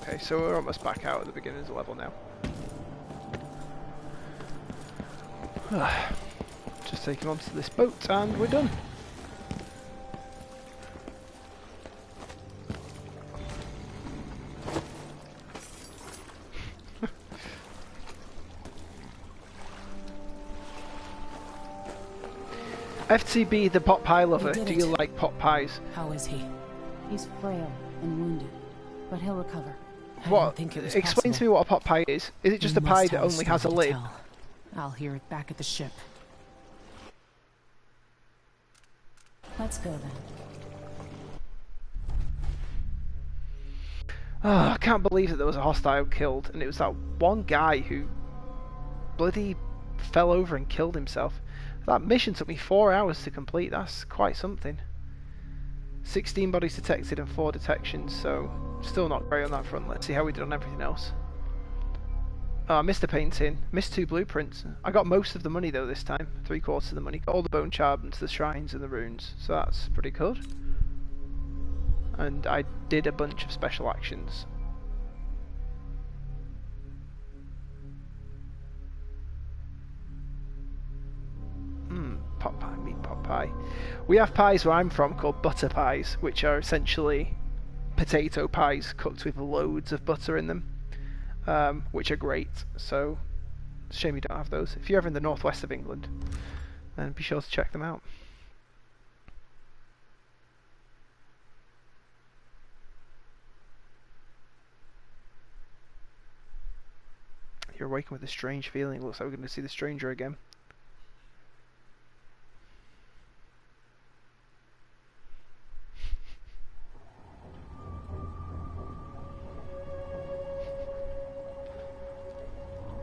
Okay, so we're almost back out at the beginning of the level now. Just take him onto this boat and we're done. FTB, the pot pie lover, do you like pot pies? How is he? He's frail and wounded, but he'll recover. I What? didn't think it was Explain possible. to me what a pot pie is. Is it just You a must pie that have only has a story to lid? tell. I'll hear it back at the ship. Let's go then. Oh, I can't believe that there was a hostile killed, and it was that one guy who bloody fell over and killed himself. That mission took me 4 hours to complete. That's quite something. 16 bodies detected and 4 detections, so still not great on that front. Let's see how we did on everything else. Oh, I missed a painting, missed 2 blueprints. I got most of the money though this time, 3/4 of the money. Got all the bone charms, the shrines and the runes, so that's pretty good. And I did a bunch of special actions. Pot pie, meat pot pie. We have pies where I'm from called butter pies, which are essentially potato pies cooked with loads of butter in them, which are great. So, it's a shame you don't have those. If you're ever in the northwest of England, then be sure to check them out. You're awakened with a strange feeling. Looks like we're going to see the stranger again.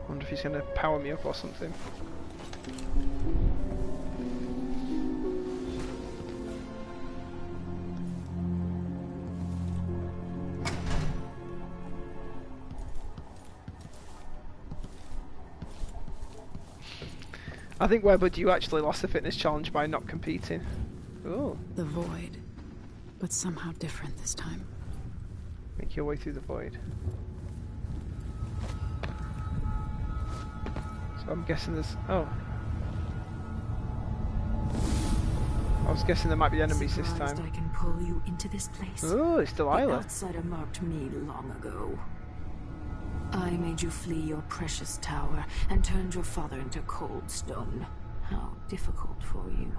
Wonder if he's going to power me up or something. I think Webwood, you actually lost the fitness challenge by not competing. Ooh. The void, but somehow different this time. Make your way through the void. So I'm guessing there's... Oh. I was guessing there might be enemies this Surprised time. I can pull you into this place. Oh, it's The Delilah. outsider marked me long ago. I made you flee your precious tower and turned your father into cold stone. How difficult for you.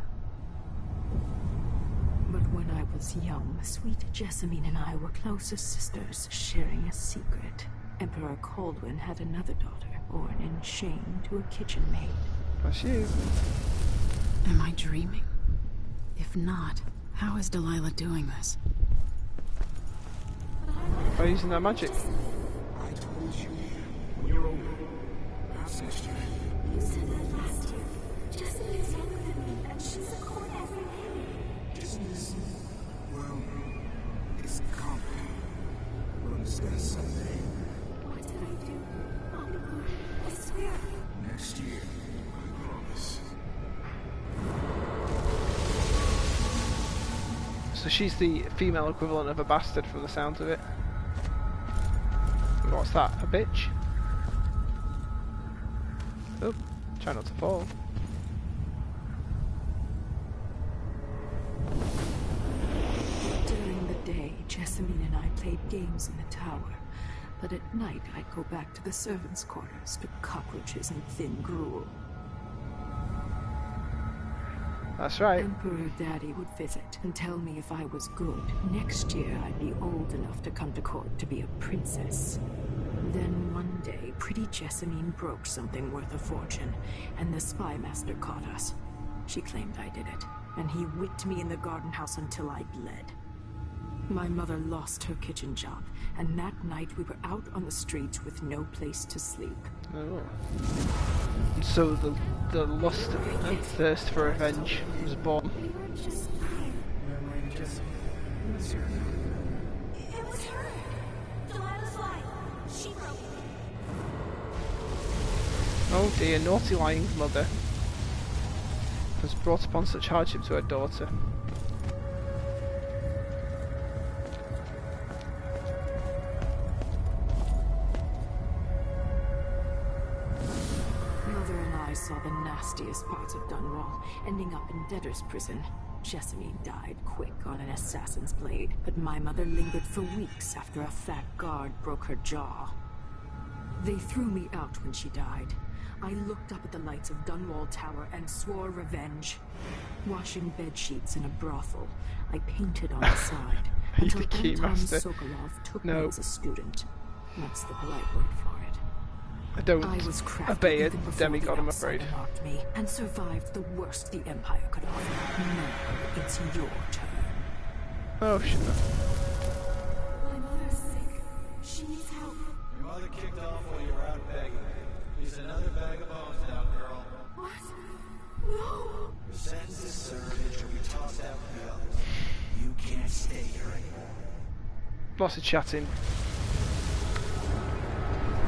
But when I was young, sweet Jessamine and I were close as sisters, sharing a secret. Emperor Caldwin had another daughter, born in shame to a kitchen maid. That's you. Am I dreaming? If If not, how is Delilah doing this? By using their magic. I told you. When you're older. Perhaps next year. You said that last year. Jessamine is younger than me, and she's a court every day. Business. Well, it's complicated. We'll discuss someday. What did I do? I'll be good. I swear. Next year. I promise. So she's the female equivalent of a bastard from the sounds of it. What's that? A bitch? Oh, try not to fall. During the day, Jessamine and I played games in the tower. But at night, I'd go back to the servants' quarters to cockroaches and thin gruel. That's right. Emperor Daddy would visit and tell me if I was good. Next year, I'd be old enough to come to court to be a princess. Then one day, pretty Jessamine broke something worth a fortune, and the spy master caught us. She claimed I did it, and he whipped me in the garden house until I bled. My mother lost her kitchen job, and that night we were out on the streets with no place to sleep. Oh. And so the lust and thirst for revenge was born. We were just tired. It was her. It was her. Delilah's lie. She broke it. Oh dear, naughty lying mother has brought upon such hardship to her daughter. Mother and I saw the nastiest parts of Dunwall, ending up in debtor's prison. Jessamine died quick on an assassin's blade, but my mother lingered for weeks after a fat guard broke her jaw. They threw me out when she died. I looked up at the lights of Dunwall Tower and swore revenge. Washing bed sheets in a brothel, I painted on the side Are you until the key Anton master? Sokolov took No. me as a student. That's the polite word for it. I don't I was crafty obey a even before demigod, the I'm outsider afraid. marked me, and survived the worst the Empire could offer. Now it's your turn. Oh shit. My mother's sick. She needs help. Your mother kicked off while you were out begging. He's another bag of bones now, girl. What? No. Your sentence is served and you'll be tossed out with the others. You can't stay here anymore. Lots of chatting.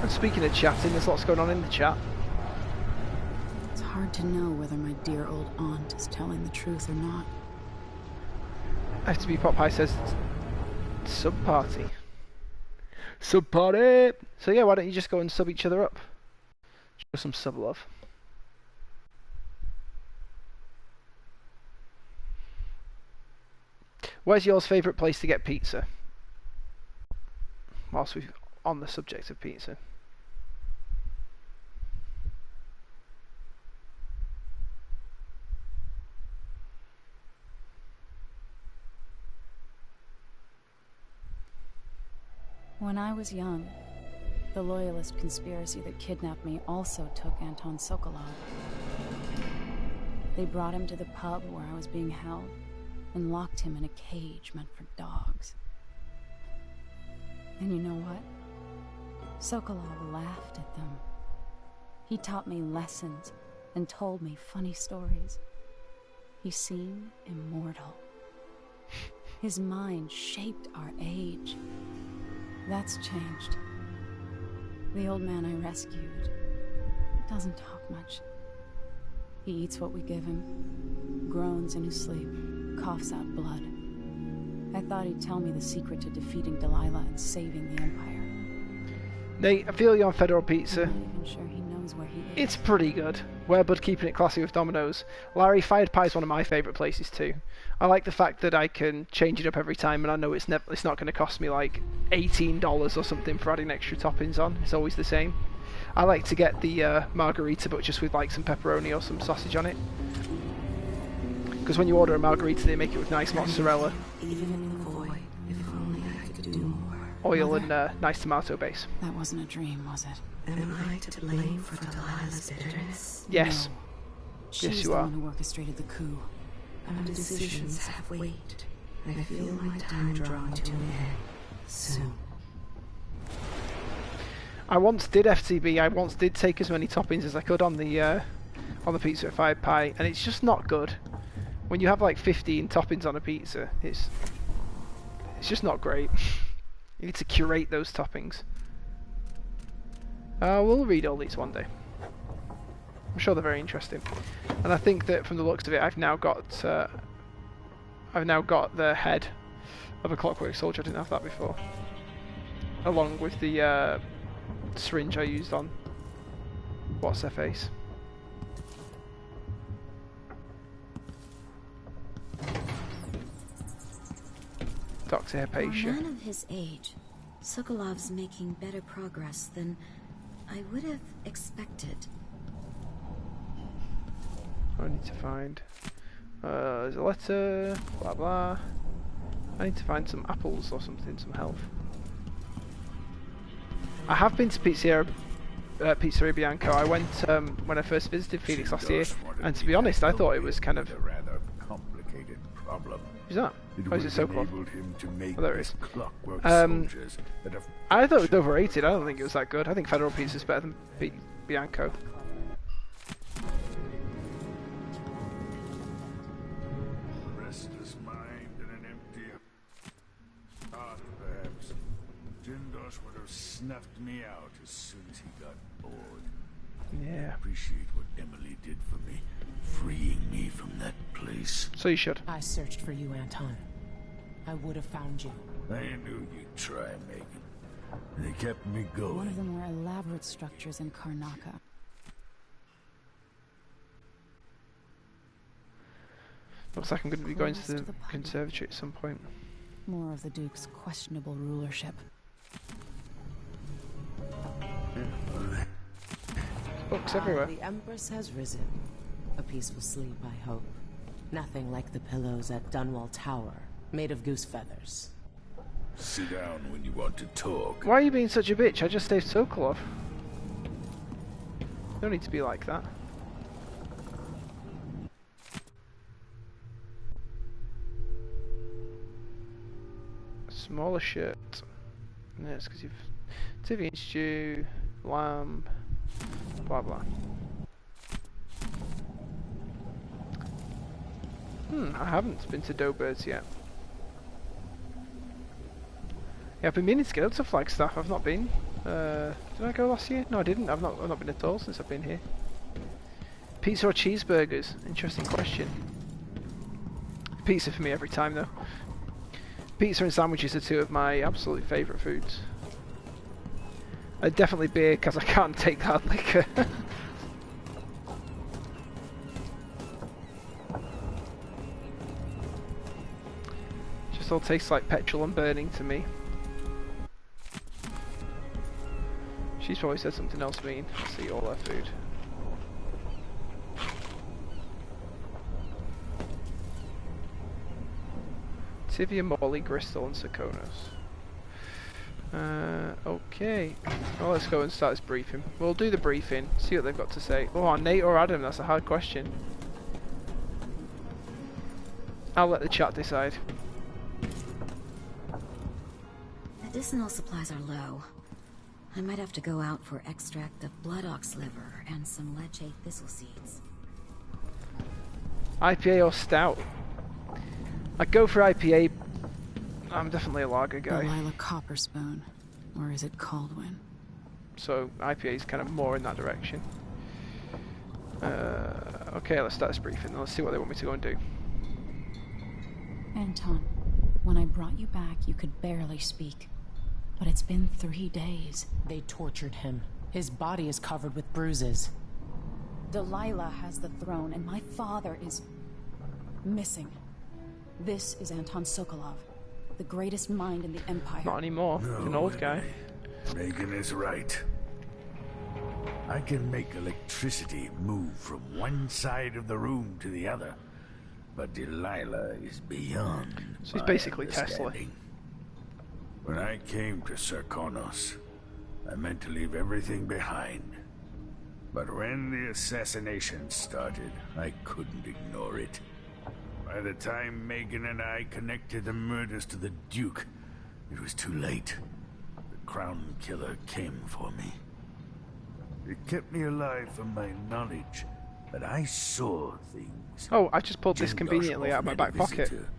And speaking of chatting, there's lots going on in the chat. It's hard to know whether my dear old aunt is telling the truth or not. FTB Pop High says sub party. Sub party! So yeah, why don't you just go and sub each other up? Show some sub love. Where's yours favourite place to get pizza? Whilst we're on the subject of pizza. When I was young, the loyalist conspiracy that kidnapped me also took Anton Sokolov. They brought him to the pub where I was being held and locked him in a cage meant for dogs. And you know what? Sokolov laughed at them. He taught me lessons and told me funny stories. He seemed immortal. His mind shaped our age. That's changed. The old man I rescued doesn't talk much. He eats what we give him, groans in his sleep, coughs out blood. I thought he'd tell me the secret to defeating Delilah and saving the Empire. Nate, I feel you on Federal Pizza. I'm not even sure he knows where he is. It's pretty good. Werebud keeping it classy with Domino's. Larry, Fired Pie is one of my favourite places too. I like the fact that I can change it up every time and I know it's not going to cost me like $18 or something for adding extra toppings on. It's always the same. I like to get the margarita but just with like some pepperoni or some sausage on it. Because when you order a margarita they make it with nice mozzarella, Even in the void, if only I could do more. oil and nice tomato base. That wasn't a dream, was it? Am I to blame for Delilah's bitterness? Yes. She's Yes, you the are. one who orchestrated the coup. Our decisions have weight. I feel my time drawing to an end soon. I once did FTB. I once did take as many toppings as I could on the pizza at 5 pie, and it's just not good. When you have like 15 toppings on a pizza, it's just not great. You need to curate those toppings. We'll read all these one day. I'm sure they're very interesting, and I think that from the looks of it, I've now got the head of a clockwork soldier. I didn't have that before, along with the syringe I used on what's her face. Dr. For a Hypatia. man of his age, Sokolov's making better progress than I would have expected. I need to find. There's a letter. Blah blah. I need to find some apples or something, some health. I have been to Pizzeria Bianco. I went when I first visited Phoenix last year, and to be honest, I thought it was kind of. A rather complicated problem. Who's that? Oh, is it Sokolov? Enabled him to make Oh, there it is. clockwork soldiers that have I thought it was overrated. I don't think it was that good. I think Federal Pizza is better than Bianco. a restless mind and an empty heart, perhaps. Jindosh would have snuffed me out as soon as he got bored. Yeah. I appreciate what Emily did for me, freeing me from that place. So you should. I searched for you, Anton. I would have found you. I knew you'd try, Megan. And it kept me going. One of the more elaborate structures in Karnaka. Looks like I'm going to be going to Close the to the public. conservatory at some point. More of the Duke's questionable rulership. Books everywhere. The Empress has risen. A peaceful sleep, I hope. Nothing like the pillows at Dunwall Tower, made of goose feathers. Sit down when you want to talk. Why are you being such a bitch? I just saved Sokolov. No need to be like that. Smaller shirt. Yes, because you've Tivian stew, lamb, blah blah. I haven't been to Doughbirds yet. Yeah, I've been meaning to get up to Flagstaff. I've not been. Did I go last year? No, I didn't. I've not been at all since I've been here. Pizza or cheeseburgers? Interesting question. Pizza for me every time though. Pizza and sandwiches are two of my absolute favourite foods. Definitely beer because I can't take hard liquor. Just all tastes like petrol and burning to me. She's probably said something else mean. Let's see all her food. Tivia, Morley, Bristol and Serkonos. Okay. Well, let's go and start this briefing. We'll do the briefing, see what they've got to say. Oh, Nate or Adam? That's a hard question. I'll let the chat decide. Medicinal supplies are low. I might have to go out for extract of blood ox liver and some leche thistle seeds. IPA or stout? I'd go for IPA. I'm definitely a lager guy. Delilah Copperspoon. Or is it Caldwin? So IPA is kind of more in that direction. Okay, let's start this briefing. Let's see what they want me to go and do. Anton, when I brought you back, you could barely speak. But it's been 3 days. They tortured him. His body is covered with bruises. Delilah has the throne, and my father is missing. This is Anton Sokolov, the greatest mind in the Empire. Not anymore. He's an old guy. Megan is right. I can make electricity move from one side of the room to the other, but Delilah is beyond. So he's my basically Tesla. understanding. When I came to Serkonos, I meant to leave everything behind. But when the assassination started, I couldn't ignore it. By the time Megan and I connected the murders to the Duke, it was too late. The Crown Killer came for me. It kept me alive from my knowledge, but I saw things. Oh, I just pulled this Jane conveniently Goshawk out of my met back a pocket. visitor,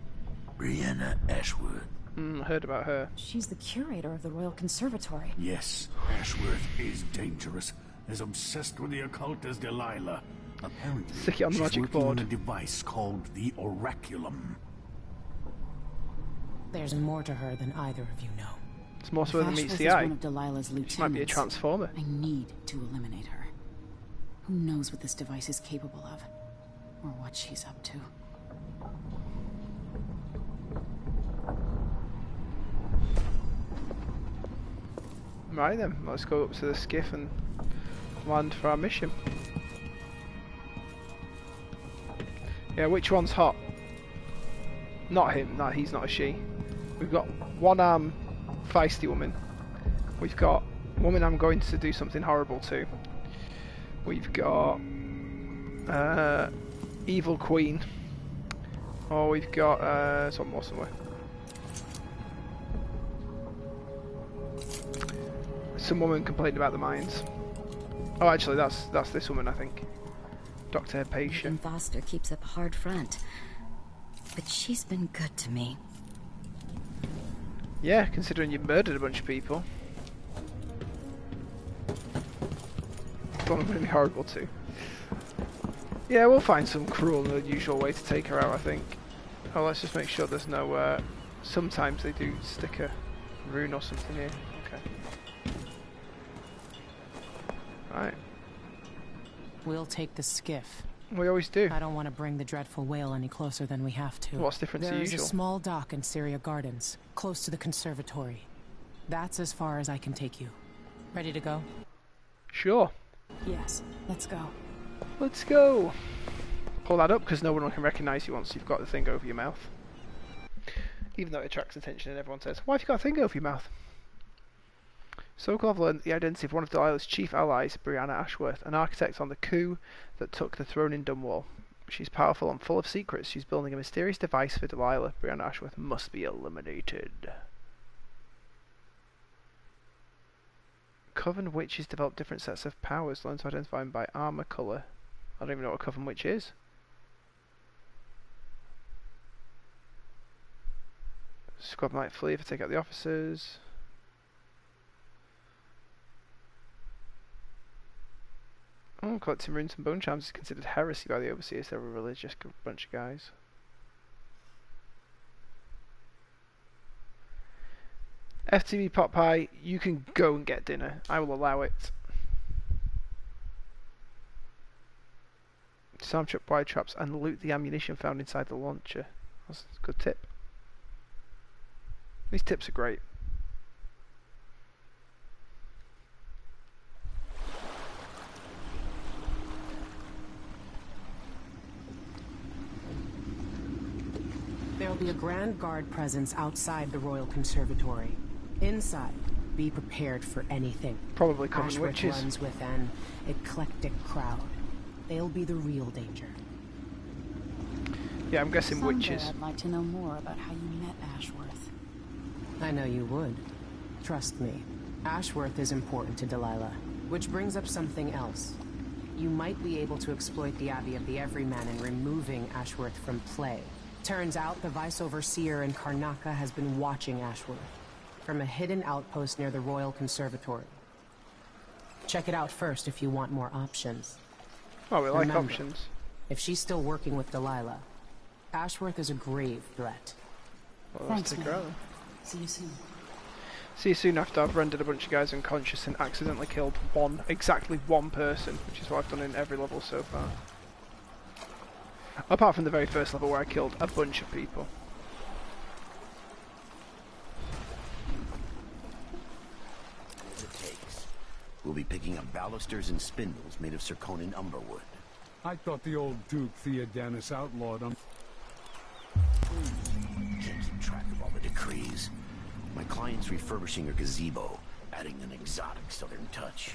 Brianna Ashworth. Heard about her. She's the curator of the Royal Conservatory. Yes, Ashworth is dangerous, as obsessed with the occult as Delilah. Apparently, Stick it on the she's magic working board. on a device called the Oraculum. There's more to her than either of you know. It's more so If than meets Ashworth the is eye. one of Delilah's lieutenants, She might be a transformer. I need to eliminate her. Who knows what this device is capable of, or what she's up to. Right then, let's go up to the skiff and land for our mission. Yeah, which one's hot? Not him, no, he's not a she. We've got one feisty woman. We've got a woman I'm going to do something horrible to. We've got evil queen. Oh, we've got some more somewhere. Some woman complained about the mines. Oh, actually, that's this woman, I think. Dr. Hypatia. Megan Foster keeps up a hard front, but she's been good to me. Yeah, considering you murdered a bunch of people. Probably really horrible too. Yeah, we'll find some cruel and unusual way to take her out, I think. Oh, let's just make sure there's no... sometimes they do stick a rune or something here. Okay. Right. We'll take the skiff. We always do. I don't want to bring the dreadful whale any closer than we have to. What's different to There is usual? a small dock in Syria Gardens, close to the conservatory. That's as far as I can take you. Ready to go? Sure. Yes, let's go. Let's go. Pull that up because no one can recognise you once you've got the thing over your mouth. Even though it attracts attention and everyone says, why have you got a thing over your mouth? Sokol have learned the identity of one of Delilah's chief allies, Brianna Ashworth, an architect on the coup that took the throne in Dunwall. She's powerful and full of secrets. She's building a mysterious device for Delilah. Brianna Ashworth must be eliminated. Coven witches develop different sets of powers. Learn to identify them by armor colour. I don't even know what a Coven witch is. Squad might flee if I take out the officers. Oh, collecting runes and bone charms is considered heresy by the overseers. They're a religious bunch of guys. FTV pot pie, you can go and get dinner. I will allow it. Disarm trip wire traps and loot the ammunition found inside the launcher. That's a good tip. These tips are great. There'll be a Grand Guard presence outside the Royal Conservatory. Inside, be prepared for anything. Probably Coven Ashworth witches. runs with an eclectic crowd. They'll be the real danger. Yeah, I'm guessing Someday witches. I'd like to know more about how you met Ashworth. I know you would. Trust me. Ashworth is important to Delilah. Which brings up something else. You might be able to exploit the Abbey of the Everyman in removing Ashworth from play. Turns out the Vice Overseer in Karnaca has been watching Ashworth from a hidden outpost near the Royal Conservatory. Check it out first if you want more options. Oh, we like Remember, options. if she's still working with Delilah, Ashworth is a grave threat. Well, Thanks, let's take her man. out then. See you soon. See you soon after I've rendered a bunch of guys unconscious and accidentally killed exactly one person, which is what I've done in every level so far. Apart from the very first level where I killed a bunch of people. As it takes. We'll be picking up balusters and spindles made of zirconin umberwood. I thought the old Duke Theodanis outlawed them. Can't keep track of all the decrees. My client's refurbishing her gazebo, adding an exotic southern touch.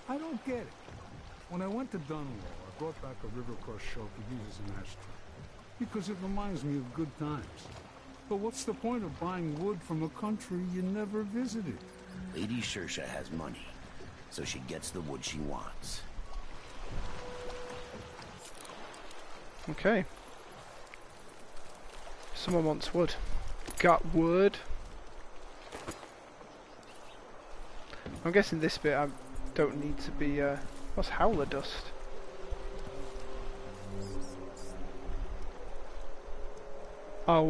I don't get it. When I went to Dunwall, I brought back a river cross shelf to use as an ashtray. because it reminds me of good times. But what's the point of buying wood from a country you never visited? Lady Shersha has money, so she gets the wood she wants. Okay. Someone wants wood. Got wood. I'm guessing this bit I don't need to be, what's howler dust? Oh,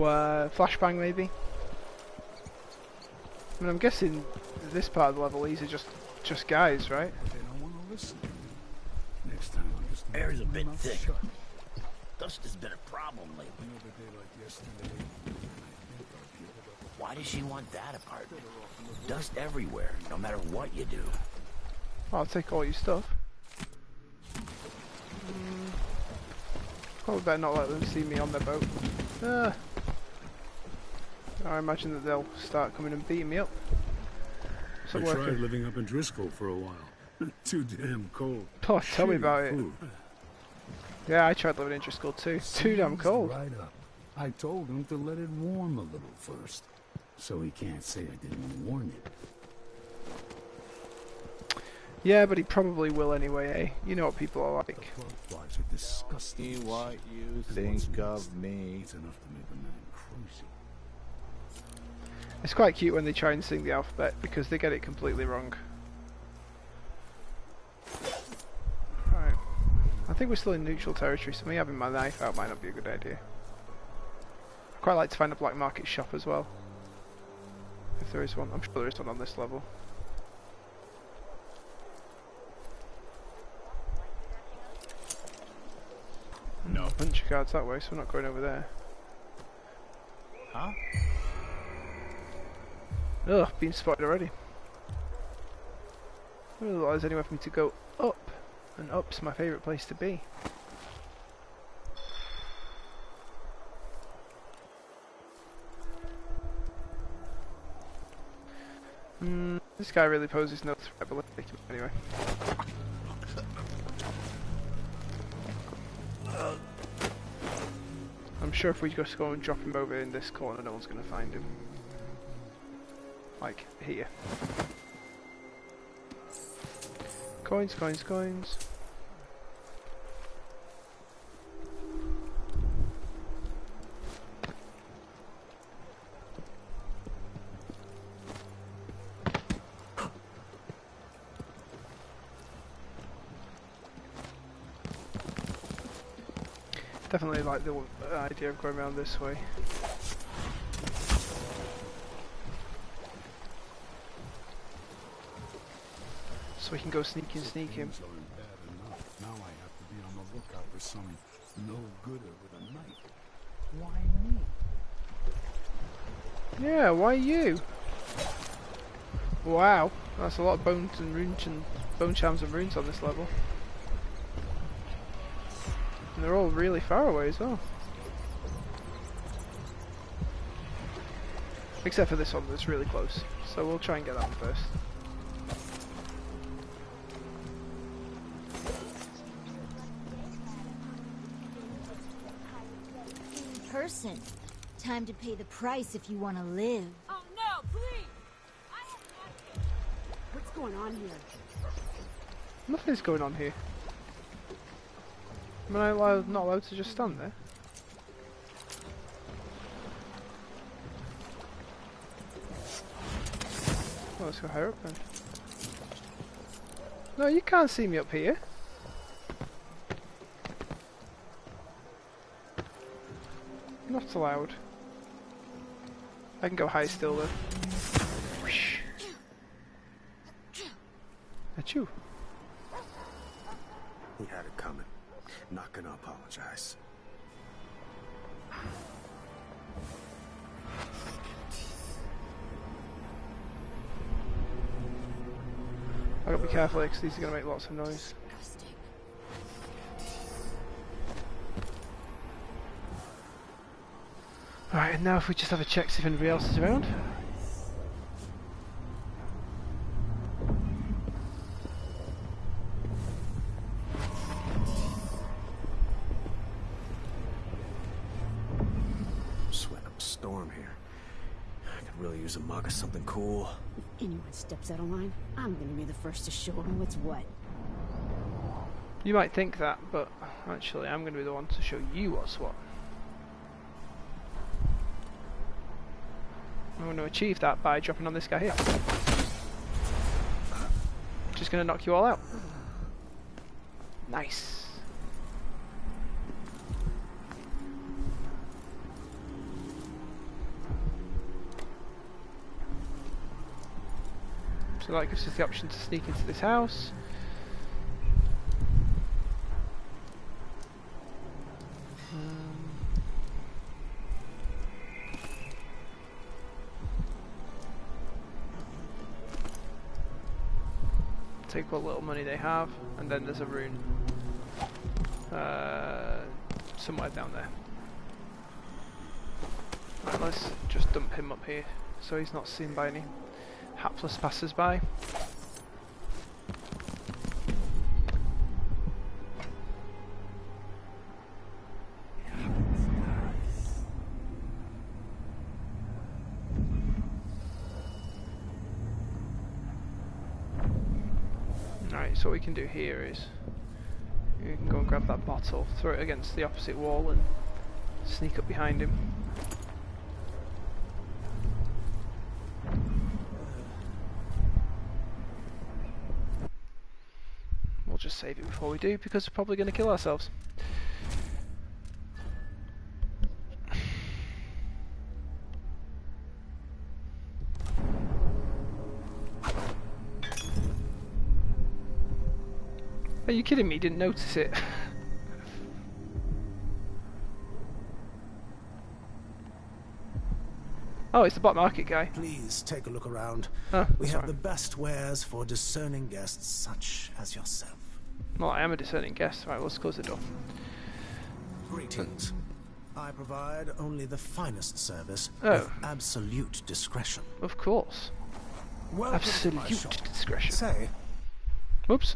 flashbang maybe? I mean, I'm guessing this part of the level, these are just guys, right? They don't want to listen. Next time I'll just Air's a bit mouth thick. shut. Dust has been a problem lately. Another day like yesterday, and I think I'll give it up. Why does she want that apartment? Dust everywhere, no matter what you do. I'll take all your stuff. Probably better not let them see me on their boat. I imagine that they'll start coming and beating me up. I tried living up in Driscoll for a while. Too damn cold. Oh, tell me Shitty about it. food. Yeah, I tried living in Driscoll too. Too damn cold. Right up. I told him to let it warm a little first, so he can't say I didn't warn him. Yeah, but he probably will anyway, eh? You know what people are like. Flies are disgusting. See what you think of me. It's enough to make a man crazy. It's quite cute when they try and sing the alphabet because they get it completely wrong. Right. I think we're still in neutral territory, so me having my knife out might not be a good idea. I'd quite like to find a black market shop as well. If there is one. I'm sure there is one on this level. No. Bunch of cards that way, so we're not going over there. Huh? Ugh, been spotted already. I don't know if there's anywhere for me to go up, and up's my favourite place to be. This guy really poses no threat, but let's take him anyway. I'm sure if we just go and drop him over in this corner, no one's going to find him. Like, here. Coins, coins, coins. Definitely like the idea of going around this way. So we can go sneaking. Things aren't bad enough. Now I have to be on the lookout for some no-gooder with a knife. Why me? Yeah, why you? Wow, that's a lot of bones and runes and bone charms and runes on this level. And they're all really far away as well. Except for this one that's really close. So we'll try and get that one first. Person. Time to pay the price if you want to live. Oh no, please! I have an idea. What's going on here? Nothing's going on here. Am I not allowed to just stand there? Well, let's go higher up then. No, you can't see me up here. Not allowed. I can go high still though. Whoosh. Achoo. He had it coming. Not gonna apologize. I gotta be careful because these are gonna make lots of noise. Alright, and now if we just have a check see if anybody else is around. storm here. I could really use a mug of something cool. If anyone steps out of line, I'm gonna be the first to show them what's what. You might think that, but actually I'm going to be the one to show you what's what. I'm going to achieve that by dropping on this guy here. Just going to knock you all out. Nice. So that gives us the option to sneak into this house. Take what little money they have, and then there's a rune somewhere down there. Right, let's just dump him up here so he's not seen by any hapless passers-by. So what we can do here is you can go and grab that bottle, throw it against the opposite wall and sneak up behind him. We'll just save it before we do because we're probably going to kill ourselves. Are you kidding me? Didn't notice it. Oh, it's the black market guy. Please take a look around. Oh, we have sorry. the best wares for discerning guests such as yourself. Well, I am a discerning guest. Right, let's close the door. Greetings. I provide only the finest service Oh. with absolute discretion. Of course. Welcome to my Absolute shop. discretion. Say, Oops.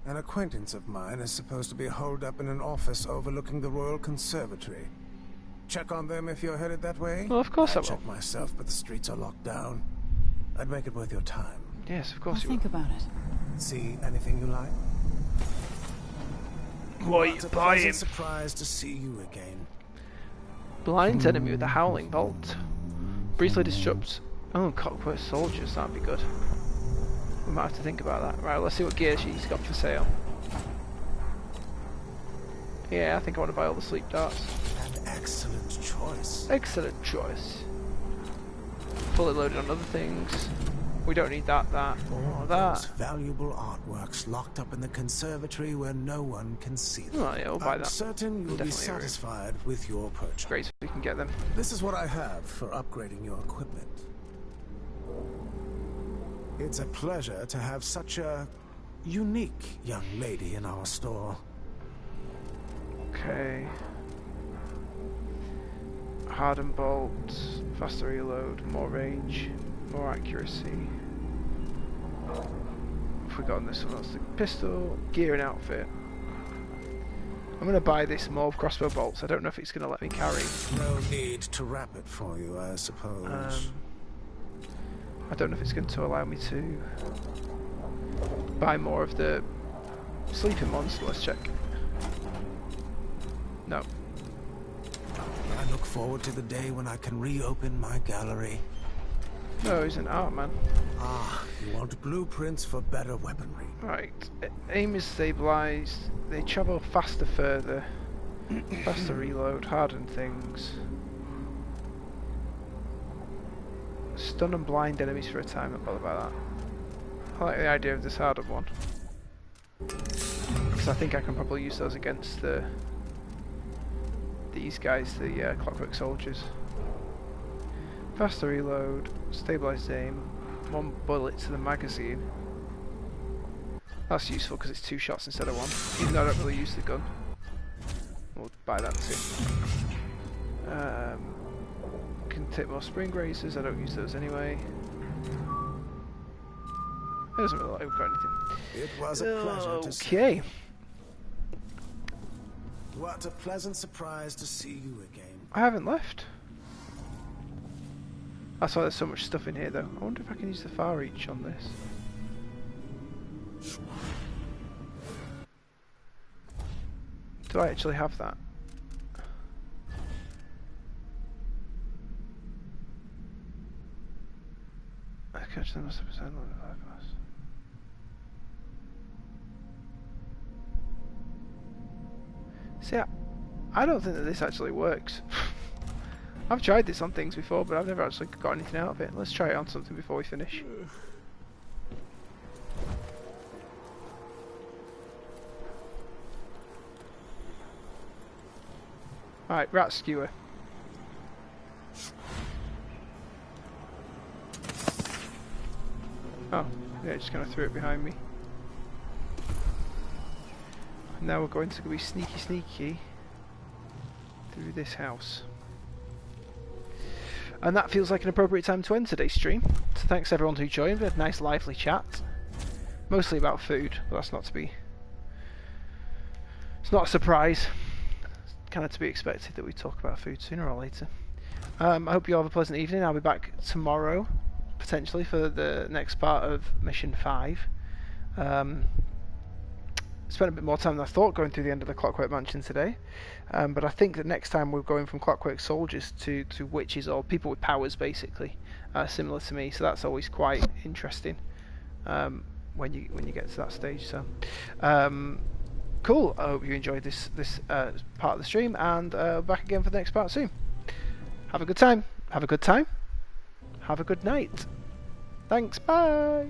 an acquaintance of mine is supposed to be holed up in an office overlooking the Royal Conservatory. Check on them if you're headed that way. Well, of course I I'd will. check myself, but the streets are locked down. I'd make it worth your time. Yes, of course I'll you think will. about it. See anything you like? What are you What a buying? pleasant surprise to see you again. Blind enemy with a howling bolt. Briefly disrupts. Oh, cockpit soldiers. That'd be good. We might have to think about that. Right, let's see what gear she's got for sale. Yeah, I think I want to buy all the sleep darts. An excellent choice. Excellent choice. Fully loaded on other things. We don't need that, or Those that. valuable artworks locked up in the conservatory where no one can see them. Oh, yeah, we'll buy I'm that. certain you'll be Definitely satisfied with your purchase. Great, so we can get them. This is what I have for upgrading your equipment. It's a pleasure to have such a unique young lady in our store. Okay. Hardened bolt, faster reload, more range, more accuracy. If we got on this one, that's the pistol, gear and outfit. I'm going to buy this more crossbow bolts. I don't know if it's going to let me carry. No need to wrap it for you, I suppose. I don't know if it's going to allow me to buy more of the sleeping monster. Let's check. No. I look forward to the day when I can reopen my gallery. No, he's an art man. Ah, you want blueprints for better weaponry. Right. Aim is stabilized. They travel faster further. Faster reload. Harden things. Stun and blind enemies for a time. Not bothered by that. I like the idea of this hardened one. Because I think I can probably use those against these guys, the clockwork soldiers. Faster reload, stabilized aim, one bullet to the magazine. That's useful because it's 2 shots instead of 1, even though I don't really use the gun. We'll buy that too. Can take more spring grazers, I don't use those anyway. It doesn't really like we've got anything. It was a pleasure to see Okay. What a pleasant surprise to see you again. I haven't left. That's why there's so much stuff in here though. I wonder if I can use the far reach on this. Do I actually have that? I catch them must have been See, I don't think that this actually works. I've tried this on things before, but I've never actually got anything out of it. Let's try it on something before we finish. Alright, rat skewer. Oh, yeah, just kind of threw it behind me. Now we're going to be sneaky through this house. And that feels like an appropriate time to end today's stream. So thanks everyone who joined. We had a nice lively chat. Mostly about food, but that's not to be... It's not a surprise. It's kind of to be expected that we talk about food sooner or later. I hope you all have a pleasant evening. I'll be back tomorrow, potentially, for the next part of Mission 5. Spent a bit more time than I thought going through the end of the Clockwork Mansion today, but I think that next time we're going from Clockwork soldiers to witches or people with powers, basically, similar to me. So that's always quite interesting when you get to that stage. So cool. I hope you enjoyed this part of the stream, and back again for the next part soon. Have a good time. Have a good time. Have a good night. Thanks. Bye.